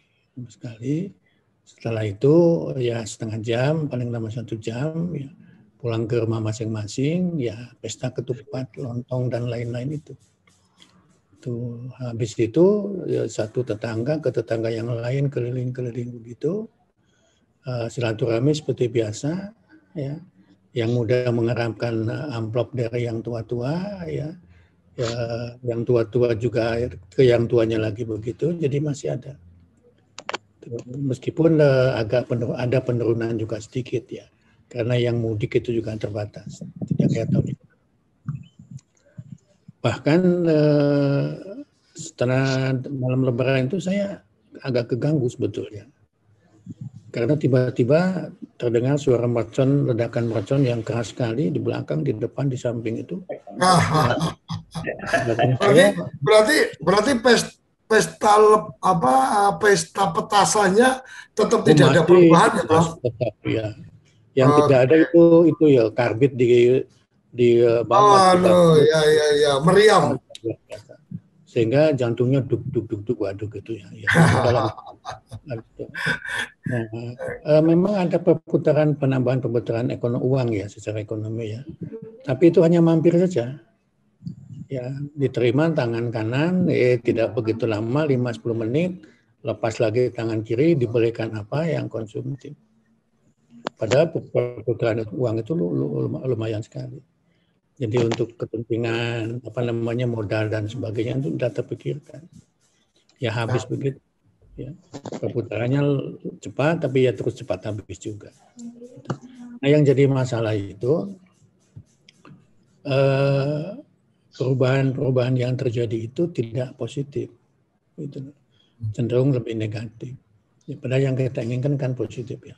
Setelah itu ya setengah jam, paling lama 1 jam, ya, pulang ke rumah masing-masing, ya pesta ketupat, lontong dan lain-lain itu. Habis itu ya, satu tetangga ke tetangga yang lain keliling-keliling begitu, silaturahmi seperti biasa, ya. Yang muda mengharapkan amplop dari yang tua-tua, ya. ya, yang tua-tua juga ke yang tuanya lagi begitu, jadi masih ada. Meskipun ada penurunan juga sedikit ya, karena yang mudik itu juga terbatas, tidak kayak tahun ini. Bahkan setelah malam Lebaran itu saya agak keganggu sebetulnya, karena tiba-tiba terdengar suara mercon, ledakan mercon yang keras sekali di belakang, di depan, di samping itu. Berarti pesta petasannya tetap tidak ada perubahan ya, Prof? Tetap ya. Yang tidak ada itu ya karbit di bawah. Ya, meriam. Sehingga jantungnya duk waduh gitu ya. Memang ada penambahan perputaran uang ya secara ekonomi ya. Tapi itu hanya mampir saja. Ya, diterima tangan kanan, tidak begitu lama, 5-10 menit, lepas lagi tangan kiri, diberikan apa yang konsumtif. Padahal perputaran uang itu lumayan sekali. Jadi untuk kepentingan modal dan sebagainya itu sudah terpikirkan. Ya habis begitu. Ya. Perputarannya cepat, tapi ya terus cepat habis juga. Nah yang jadi masalah itu perubahan yang terjadi itu tidak positif, itu cenderung lebih negatif. Ya, padahal yang kita inginkan kan positif ya.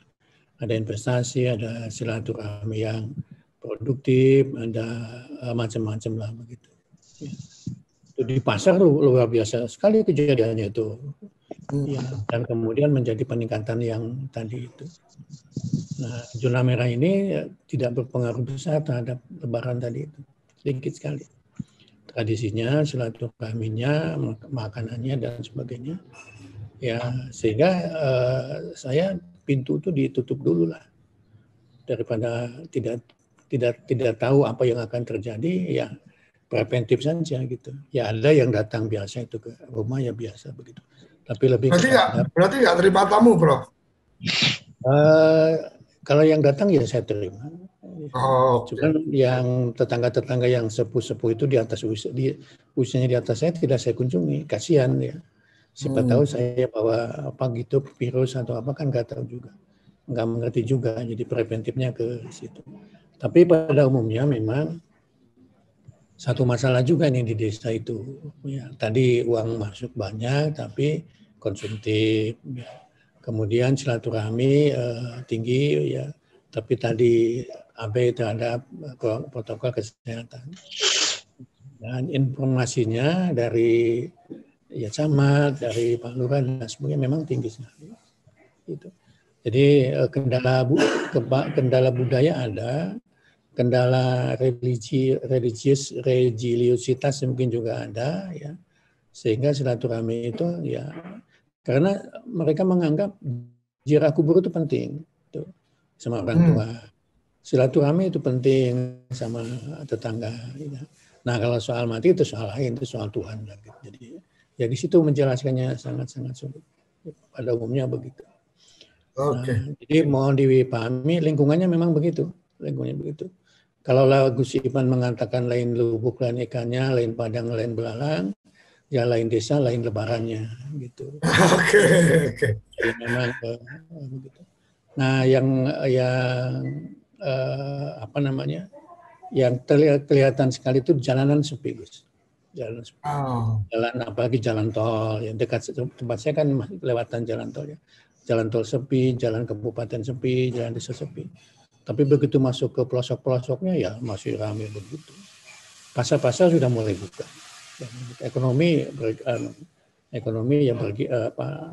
Ada investasi, ada silaturahmi yang produktif, ada macam-macam lah begitu. Ya. Itu di pasar luar biasa sekali kejadiannya itu. Ya, dan kemudian menjadi peningkatan yang tadi itu. Nah, zona merah ini tidak berpengaruh besar terhadap Lebaran tadi itu, sedikit sekali. Tradisinya, silaturahminya, makanannya dan sebagainya. Ya, sehingga saya pintu itu ditutup dulu lah, daripada tidak tahu apa yang akan terjadi, ya preventif saja gitu. Ya ada yang datang biasa itu ke rumah ya biasa begitu. Tapi lebih berarti nggak terima tamu, Prof? Kalau yang datang ya saya terima. Cuman yang tetangga-tetangga yang sepuh-sepuh itu di atas usianya di atas saya tidak saya kunjungi, kasihan ya. Siapa tahu saya bawa apa gitu virus atau apa kan nggak tahu juga, nggak mengerti juga. Jadi preventifnya ke situ. Tapi pada umumnya memang satu masalah juga nih di desa itu. Ya, tadi uang masuk banyak tapi konsumtif. Ya. Kemudian silaturahmi tinggi ya, tapi tadi abai terhadap protokol kesehatan. Dan informasinya dari ya camat, dari Pak Lurah dan sebagainya memang tinggi sekali. Gitu. Jadi kendala budaya ada, kendala religiositas mungkin juga ada, ya. Sehingga silaturahmi itu ya karena mereka menganggap ziarah kubur itu penting, tuh, sama orang tua. Silaturahmi itu penting sama tetangga. Ya. Nah kalau soal mati itu soal lain, itu soal Tuhan. Jadi ya di situ menjelaskannya sangat-sangat sulit. Pada umumnya begitu. Nah, jadi mohon dipahami lingkungannya memang begitu, lingkungannya begitu. Kalau Gus Ipan mengatakan lain lubuk, lain ikannya, lain padang, lain belalang, ya lain desa, lain lebarannya, gitu. Jadi memang begitu. Nah, yang apa namanya, yang kelihatan sekali itu jalanan sepi, Gus. Jalan sepi. Jalan apalagi jalan tol, yang dekat tempat saya kan lewatan jalan tol ya. Jalan tol sepi, jalan kabupaten sepi, jalan desa sepi. Tapi begitu masuk ke pelosok-pelosoknya ya masih ramai begitu. Pasar-pasar sudah mulai buka. Ekonomi yang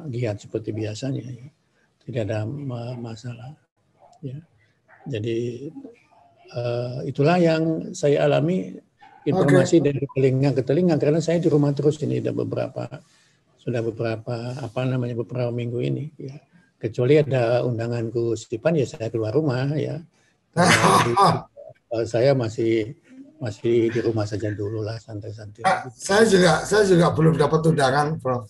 giat seperti biasanya. Ya. Tidak ada masalah. Ya. Jadi itulah yang saya alami informasi dari telinga ke telinga karena saya di rumah terus ini beberapa beberapa minggu ini ya. Kecuali ada undangan Gus Ipan ya saya keluar rumah ya. Saya masih di rumah saja dulu lah santai-santai. Saya juga belum dapat undangan, Prof.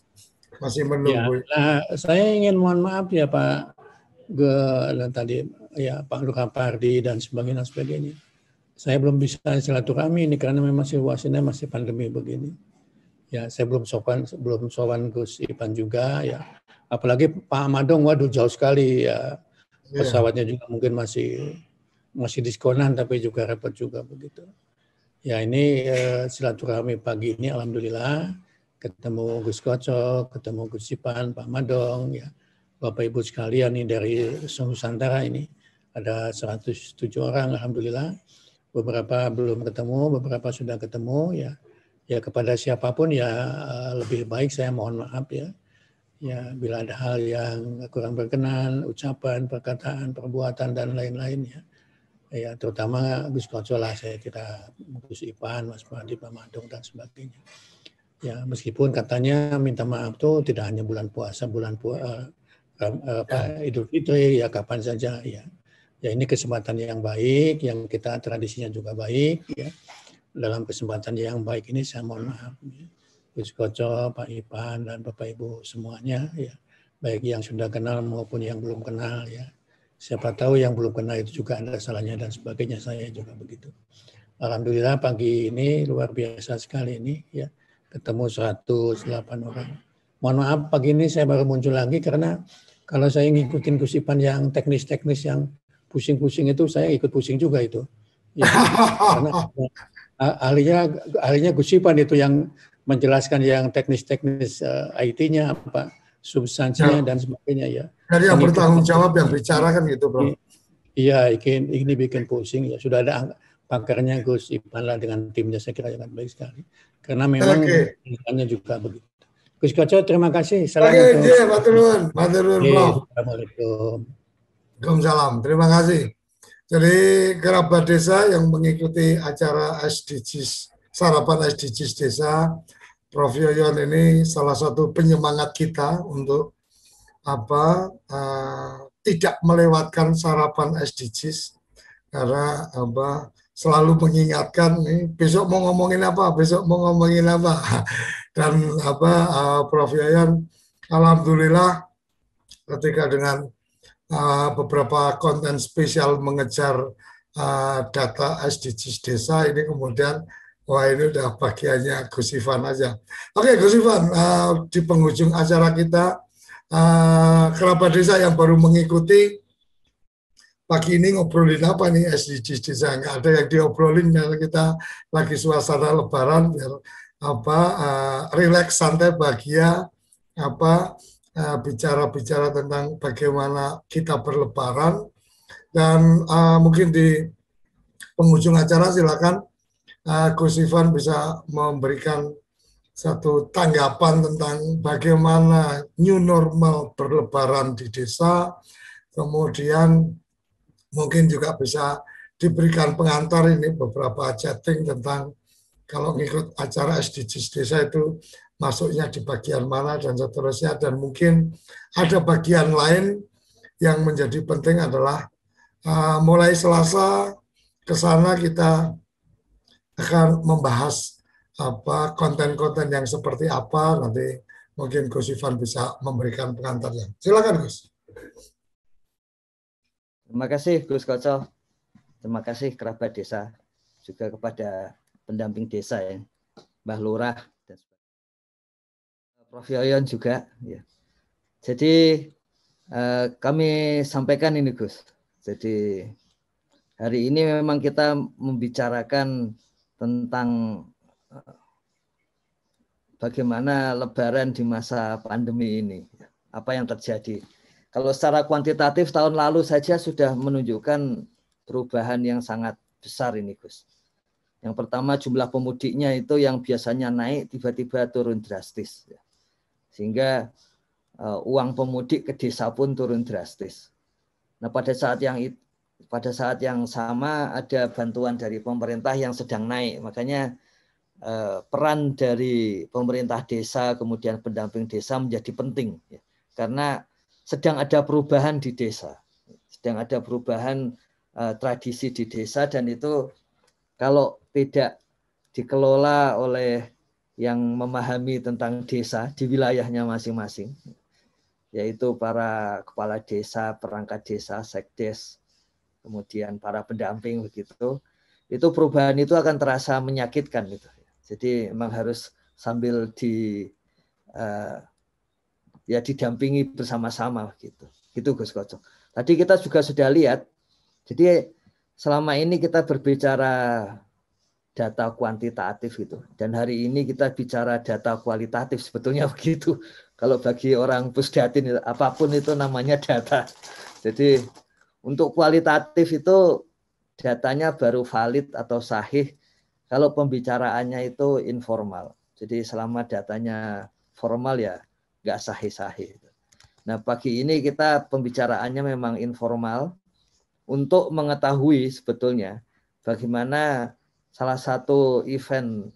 Masih menunggu. Ya, nah, saya ingin mohon maaf ya Pak tadi ya Pak Luka Pardi dan sebagainya. Saya belum bisa silaturahmi ini karena memang situasinya masih pandemi begini. Ya, saya belum sowan Gus Ipan juga ya. Apalagi Pak Amadong, waduh jauh sekali ya. Pesawatnya juga mungkin masih diskonan tapi juga repot juga begitu. Ya ini silaturahmi pagi ini alhamdulillah ketemu Gus Koco, ketemu Gus Ipan, Pak Amadong ya. Bapak Ibu sekalian ini dari Nusantara ini ada 107 orang alhamdulillah. Beberapa belum ketemu, beberapa sudah ketemu ya. Ya kepada siapapun ya lebih baik saya mohon maaf ya. Ya bila ada hal yang kurang berkenan, ucapan, perkataan, perbuatan dan lain-lain ya. Ya terutama Gus Koco lah, saya kira Gus Ipan, Mas Padi, Pak Madong dan sebagainya. Ya meskipun katanya minta maaf tuh tidak hanya bulan puasa, Idul Fitri ya kapan saja ya. Ya ini kesempatan yang baik, yang kita tradisinya juga baik ya. Dalam kesempatan yang baik ini saya mohon maaf ya. Gus Koco, Pak Ipan dan Bapak Ibu semuanya ya. Baik yang sudah kenal maupun yang belum kenal ya. Siapa tahu yang belum kenal itu juga ada salahnya dan sebagainya, saya juga begitu. Alhamdulillah pagi ini luar biasa sekali ini ya. Ketemu 108 orang. Mohon maaf pagi ini saya baru muncul lagi karena kalau saya ngikutin Gus Ipan yang teknis-teknis yang pusing-pusing itu saya ikut pusing juga itu. Ya, karena ahlinya Gus Ipan itu yang menjelaskan yang teknis-teknis IT-nya apa substansinya dan sebagainya ya. Dari yang bertanggung jawab yang bicara kan gitu, Bro. Iya, ini bikin pusing ya. Sudah ada pakarnya Gus Ipan lah dengan timnya, saya kira sangat baik sekali. Karena memang pendidikannya juga begitu. Gus Koco, terima kasih. Assalamualaikum. Maturun, Bro. Assalamualaikum. Waalaikumsalam. Terima kasih. Jadi kerabat desa yang mengikuti acara SDGs, sarapan SDGs desa, Prof. Yoyon ini salah satu penyemangat kita untuk tidak melewatkan sarapan SDGs karena selalu mengingatkan nih besok mau ngomongin apa, dan Prof. Yoyon alhamdulillah ketika dengan beberapa konten spesial mengejar data SDGs desa ini kemudian wah ini udah bagiannya Gus Ivan aja. Oke Gus Ivan, di penghujung acara kita kerabat desa yang baru mengikuti pagi ini ngobrolin apa nih SDGs desa, nggak ada yang diobrolin karena kita lagi suasana lebaran biar rileks santai bahagia bicara-bicara tentang bagaimana kita berlebaran dan mungkin di penghujung acara silakan Gus Ivan bisa memberikan satu tanggapan tentang bagaimana new normal berlebaran di desa, kemudian mungkin juga bisa diberikan pengantar ini beberapa chatting tentang kalau ngikut acara SDGs desa itu masuknya di bagian mana dan seterusnya, dan mungkin ada bagian lain yang menjadi penting adalah mulai Selasa ke sana kita akan membahas konten-konten yang seperti apa, nanti mungkin Gus Ivan bisa memberikan pengantarnya. Silakan Gus. Terima kasih Gus Koco, terima kasih kerabat desa, juga kepada pendamping desa ya, Mbah Lurah, dan Prof. Yoyon juga. Ya. Jadi kami sampaikan ini Gus. Jadi hari ini memang kita membicarakan tentang bagaimana lebaran di masa pandemi ini. Apa yang terjadi. Kalau secara kuantitatif tahun lalu saja sudah menunjukkan perubahan yang sangat besar ini Gus. Yang pertama jumlah pemudiknya itu yang biasanya naik tiba-tiba turun drastis. Sehingga uang pemudik ke desa pun turun drastis. Nah pada saat yang sama ada bantuan dari pemerintah yang sedang naik. Makanya peran dari pemerintah desa kemudian pendamping desa menjadi penting. Karena sedang ada perubahan di desa. Sedang ada perubahan tradisi di desa dan itu kalau tidak dikelola oleh yang memahami tentang desa di wilayahnya masing-masing, yaitu para kepala desa, perangkat desa, sekdes, kemudian para pendamping begitu, itu perubahan itu akan terasa menyakitkan gitu. Jadi memang harus sambil ya didampingi bersama-sama gitu. Gitu Gus Koco. Tadi kita juga sudah lihat. Jadi selama ini kita berbicara data kuantitatif gitu. Dan hari ini kita bicara data kualitatif, sebetulnya begitu. Kalau bagi orang Pusdatin apapun itu namanya data. Jadi untuk kualitatif itu datanya baru valid atau sahih kalau pembicaraannya itu informal. Jadi selama datanya formal ya nggak sahih-sahih. Nah pagi ini kita pembicaraannya memang informal untuk mengetahui sebetulnya bagaimana salah satu event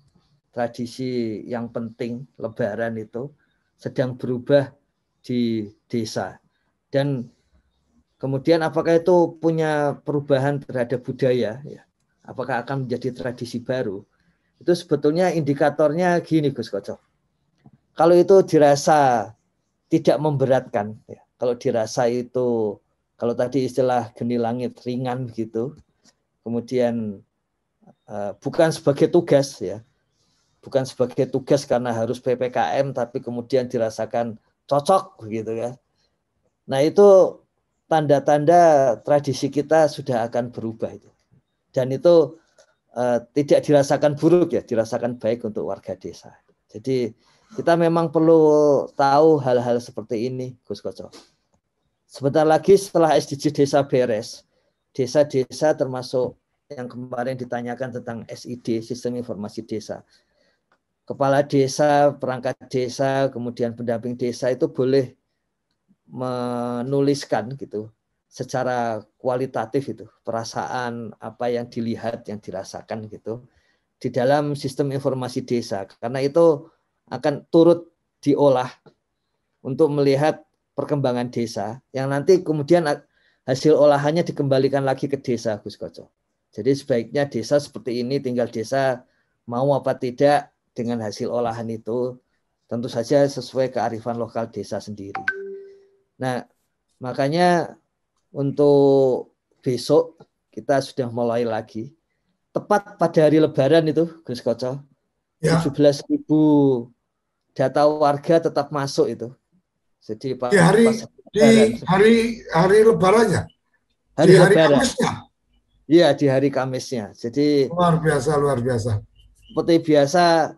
tradisi yang penting Lebaran itu sedang berubah di desa. Dan kemudian apakah itu punya perubahan terhadap budaya? Ya. Apakah akan menjadi tradisi baru? Itu sebetulnya indikatornya gini Gus Koco. Kalau itu dirasa tidak memberatkan, ya. Kalau dirasa itu, kalau tadi istilah geni langit ringan begitu, kemudian bukan sebagai tugas ya, bukan sebagai tugas karena harus PPKM, tapi kemudian dirasakan cocok begitu ya. Nah itu tanda-tanda tradisi kita sudah akan berubah itu, dan itu tidak dirasakan buruk ya, dirasakan baik untuk warga desa. Jadi kita memang perlu tahu hal-hal seperti ini, Gus Koco. Sebentar lagi setelah SDG desa beres, desa-desa termasuk yang kemarin ditanyakan tentang SID, Sistem Informasi Desa. Kepala desa, perangkat desa, kemudian pendamping desa itu boleh menuliskan gitu secara kualitatif itu perasaan apa yang dilihat, yang dirasakan gitu di dalam sistem informasi desa, karena itu akan turut diolah untuk melihat perkembangan desa yang nanti kemudian hasil olahannya dikembalikan lagi ke desa, Gus Koco. Jadi sebaiknya desa seperti ini, tinggal desa mau apa tidak dengan hasil olahan itu, tentu saja sesuai kearifan lokal desa sendiri. Nah, makanya untuk besok kita sudah mulai lagi. Tepat pada hari Lebaran itu, Gus Koco, ya. 17.000 data warga tetap masuk itu. Jadi hari Lebarannya? Hari Lebaran. Iya, di hari Kamisnya. Jadi luar biasa. Seperti biasa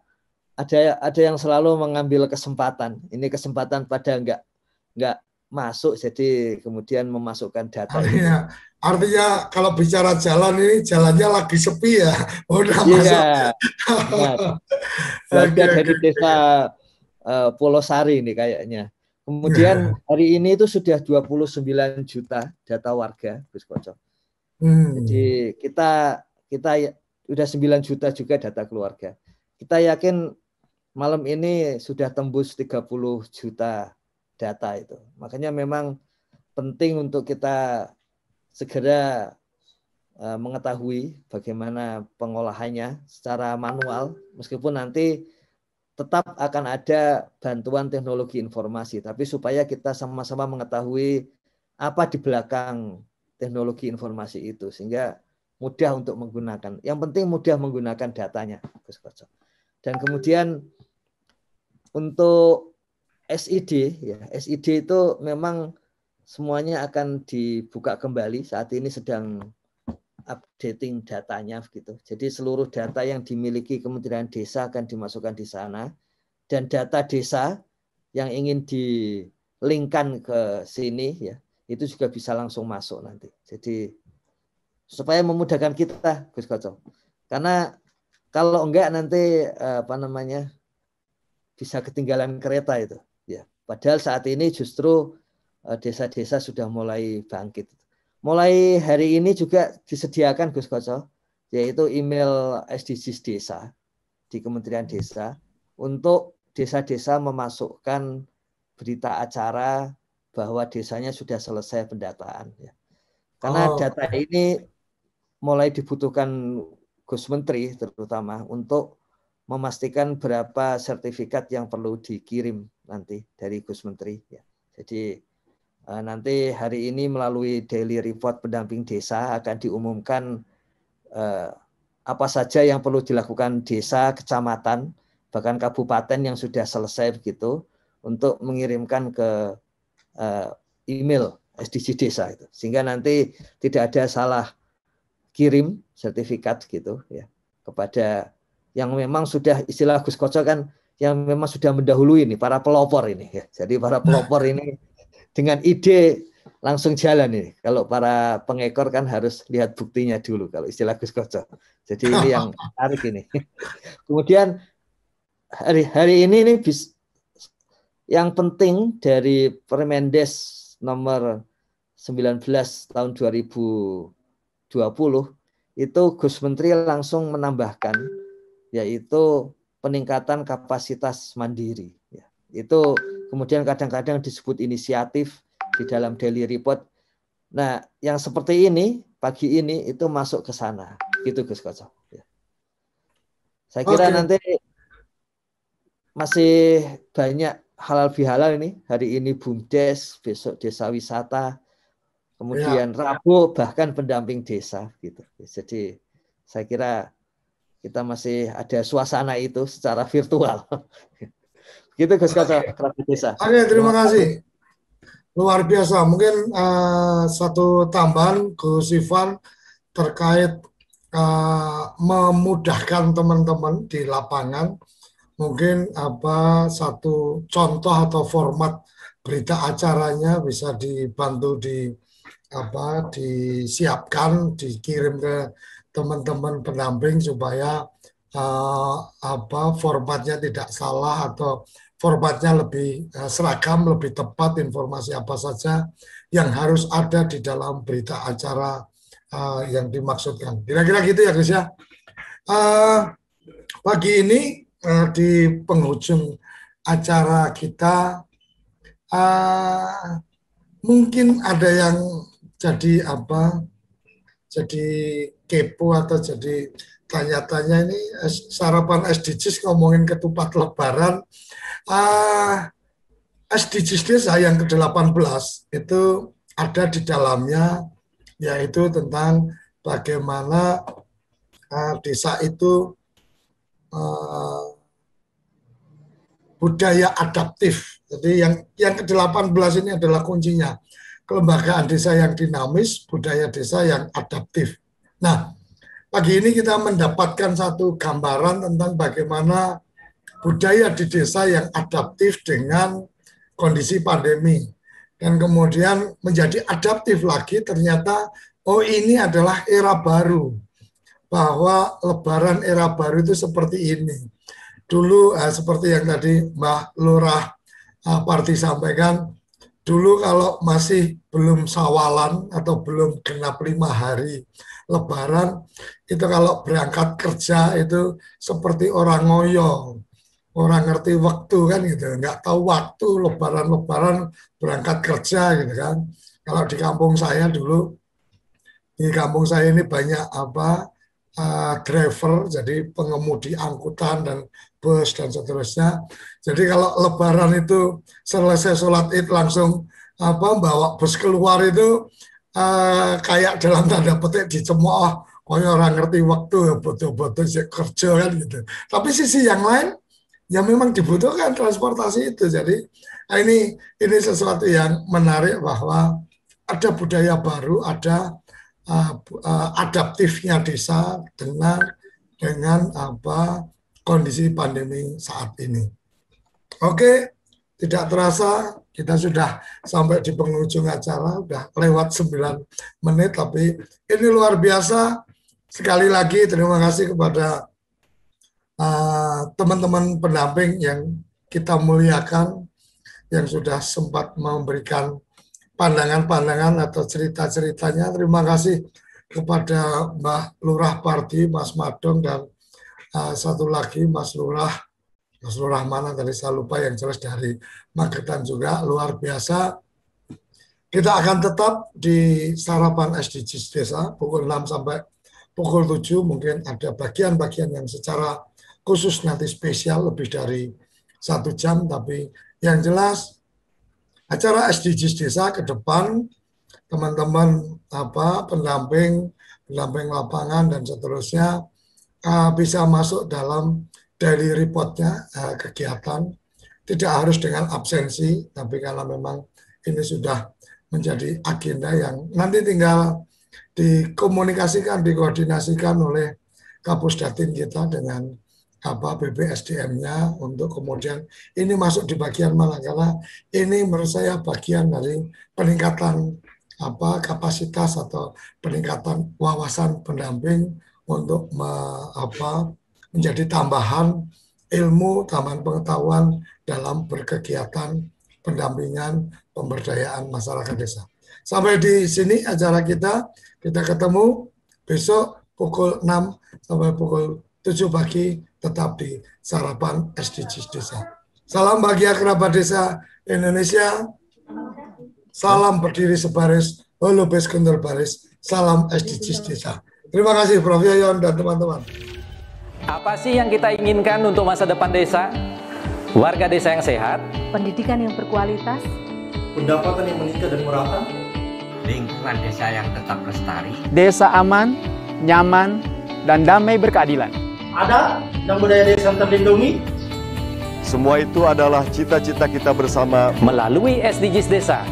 ada yang selalu mengambil kesempatan. Ini kesempatan pada nggak masuk, jadi kemudian memasukkan data. Artinya kalau bicara jalan ini jalannya lagi sepi ya. Udah masuk. Dari desa Polosari ini kayaknya. Kemudian hari ini itu sudah 29 juta data warga, Gus Koco. Jadi kita udah 9 juta juga data keluarga. Kita yakin malam ini sudah tembus 30 juta data itu. Makanya memang penting untuk kita segera mengetahui bagaimana pengolahannya secara manual, meskipun nanti tetap akan ada bantuan teknologi informasi, tapi supaya kita sama-sama mengetahui apa di belakang teknologi informasi itu, sehingga mudah untuk menggunakan. Yang penting mudah menggunakan datanya, Gus Koco. Dan kemudian untuk SID, ya SID itu memang semuanya akan dibuka kembali. Saat ini sedang updating datanya, begitu. Jadi seluruh data yang dimiliki Kementerian Desa akan dimasukkan di sana, dan data desa yang ingin di-linkkan ke sini, ya itu juga bisa langsung masuk nanti. Jadi supaya memudahkan kita, Gus Koco. Karena kalau enggak nanti bisa ketinggalan kereta itu. Ya, padahal saat ini justru desa-desa sudah mulai bangkit. Mulai hari ini juga disediakan, Gus Koco, yaitu email SDGs desa di Kementerian Desa untuk desa-desa memasukkan berita acara bahwa desanya sudah selesai pendataan. Ya. Karena data ini mulai dibutuhkan Gus Menteri terutama untuk memastikan berapa sertifikat yang perlu dikirim nanti dari Gus Menteri. Ya. Jadi nanti hari ini melalui daily report pendamping desa akan diumumkan apa saja yang perlu dilakukan desa, kecamatan, bahkan kabupaten yang sudah selesai begitu untuk mengirimkan ke email SDG desa itu, sehingga nanti tidak ada salah kirim sertifikat gitu ya kepada yang memang sudah, istilah Gus Koco kan, yang memang sudah mendahului ini para pelopor ini ya. Jadi para pelopor ini dengan ide langsung jalan ini. Kalau para pengekor kan harus lihat buktinya dulu kalau istilah Gus Koco. Jadi ini yang menarik ini. Kemudian hari ini yang penting dari Permendes nomor 19 tahun 2020 itu Gus Menteri langsung menambahkan yaitu peningkatan kapasitas mandiri. Ya. Itu kemudian kadang-kadang disebut inisiatif di dalam daily report. Nah, yang seperti ini pagi ini itu masuk ke sana. Gitu Gus Koco. Ya. Saya kira nanti masih banyak halal bihalal ini. Hari ini BUMDes, besok desa wisata, kemudian Rabu bahkan pendamping desa gitu. Jadi saya kira kita masih ada suasana itu secara virtual. Gitu Gus Koco, Kerabat Desa. Oke, terima kasih. Luar biasa. Mungkin satu tambahan Gus Ivan terkait memudahkan teman-teman di lapangan. Mungkin satu contoh atau format berita acaranya bisa dibantu disiapkan, dikirim ke teman-teman pendamping supaya formatnya tidak salah atau formatnya lebih seragam, lebih tepat informasi apa saja yang harus ada di dalam berita acara yang dimaksudkan. Kira-kira gitu ya Gus ya. Pagi ini di penghujung acara kita mungkin ada yang jadi kepo atau jadi tanya-tanya ini sarapan SDGs ngomongin ketupat lebaran. SDGs desa yang ke-18 itu ada di dalamnya, yaitu tentang bagaimana desa itu budaya adaptif. Jadi yang ke-18 ini adalah kuncinya. Kelembagaan desa yang dinamis, budaya desa yang adaptif. Nah, pagi ini kita mendapatkan satu gambaran tentang bagaimana budaya di desa yang adaptif dengan kondisi pandemi. Dan kemudian menjadi adaptif lagi, ternyata, oh ini adalah era baru. Bahwa lebaran era baru itu seperti ini. Dulu seperti yang tadi Mbak Lurah Parti sampaikan, dulu kalau masih belum sawalan atau belum genap 5 hari lebaran, itu kalau berangkat kerja itu seperti orang ngoyo, orang ngerti waktu kan gitu, nggak tahu waktu lebaran berangkat kerja gitu kan. Kalau di kampung saya dulu, di kampung saya ini banyak driver, jadi pengemudi angkutan dan bus dan seterusnya. Jadi kalau lebaran itu selesai sholat id langsung bawa bus keluar itu kayak dalam tanda petik dicemooh, kayak orang ngerti waktu, betul-betul kerja kan gitu. Tapi sisi yang lain ya memang dibutuhkan transportasi itu. Jadi ini sesuatu yang menarik bahwa ada budaya baru, ada adaptifnya desa dengan kondisi pandemi saat ini. Oke, tidak terasa kita sudah sampai di penghujung acara, sudah lewat 9 menit, tapi ini luar biasa. Sekali lagi terima kasih kepada teman-teman pendamping yang kita muliakan, yang sudah sempat memberikan pandangan-pandangan atau cerita-ceritanya. Terima kasih kepada Mbak Lurah Parti, Mas Madong, dan satu lagi Mas Lurah mana tadi saya lupa, yang jelas dari Magetan juga, luar biasa. Kita akan tetap di sarapan SDGs Desa pukul 6 sampai pukul 7, mungkin ada bagian-bagian yang secara khusus nanti spesial lebih dari 1 jam, tapi yang jelas acara SDGs Desa ke depan, teman-teman pendamping lapangan dan seterusnya bisa masuk dalam daily reportnya kegiatan. Tidak harus dengan absensi, tapi karena memang ini sudah menjadi agenda yang nanti tinggal dikomunikasikan, dikoordinasikan oleh Kapusdatin kita dengan BPSDM-nya untuk kemudian ini masuk di bagian mana, karena ini menurut saya bagian dari peningkatan kapasitas atau peningkatan wawasan pendamping untuk menjadi tambahan ilmu, tambahan pengetahuan dalam berkegiatan pendampingan pemberdayaan masyarakat desa. Sampai di sini acara kita ketemu besok pukul 6 sampai pukul 7 pagi tetap di Sarapan SDGs Desa. Salam bahagia kerabat desa Indonesia. Salam berdiri sebaris, holobes kental baris. Salam SDGs Desa. Terima kasih Prof. Yoyon dan teman-teman. Apa sih yang kita inginkan untuk masa depan desa? Warga desa yang sehat, pendidikan yang berkualitas, pendapatan yang meningkat dan merata, lingkungan desa yang tetap lestari, desa aman, nyaman, dan damai berkeadilan. Adat dan budaya desa terlindungi. Semua itu adalah cita-cita kita bersama melalui SDGs Desa.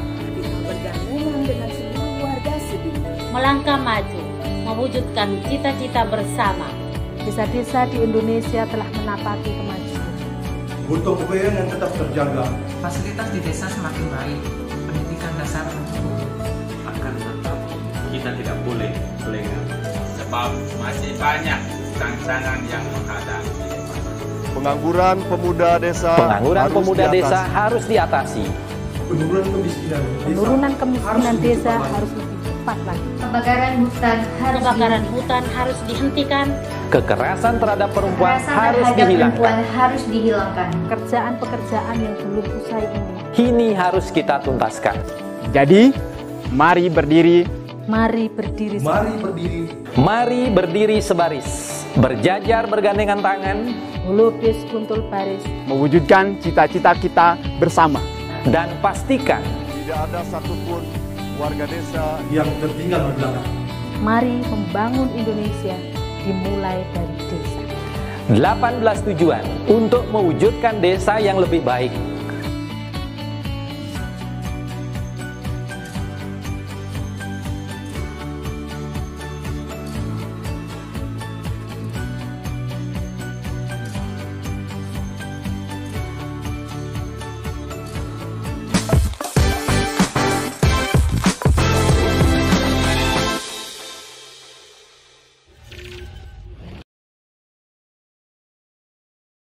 Bergabung dengan seluruh warga sekitar, melangkah maju, mewujudkan cita-cita bersama. Desa-desa di Indonesia telah menapaki kemajuan. Butuh kebayaan yang tetap terjaga. Fasilitas di desa semakin baik, pendidikan dasar mencukupi. Akan tetap kita tidak boleh lengah, sebab masih banyak tantangan yang menghadapi. pengangguran pemuda desa. Pengangguran pemuda desa harus diatasi. Penurunan kemiskinan desa harus lebih cepat lagi. Kebakaran hutan harus dihentikan. Kekerasan terhadap perempuan harus dihilangkan. Pekerjaan-pekerjaan yang belum usai ini harus kita tuntaskan. Jadi, mari berdiri. Mari berdiri. Mari berdiri sebaris. Berjajar bergandengan tangan. Melukis kuntul baris. Mewujudkan cita-cita kita bersama. Dan pastikan tidak ada satupun warga desa yang tertinggal di belakang. Mari membangun Indonesia dimulai dari desa. 18 tujuan untuk mewujudkan desa yang lebih baik.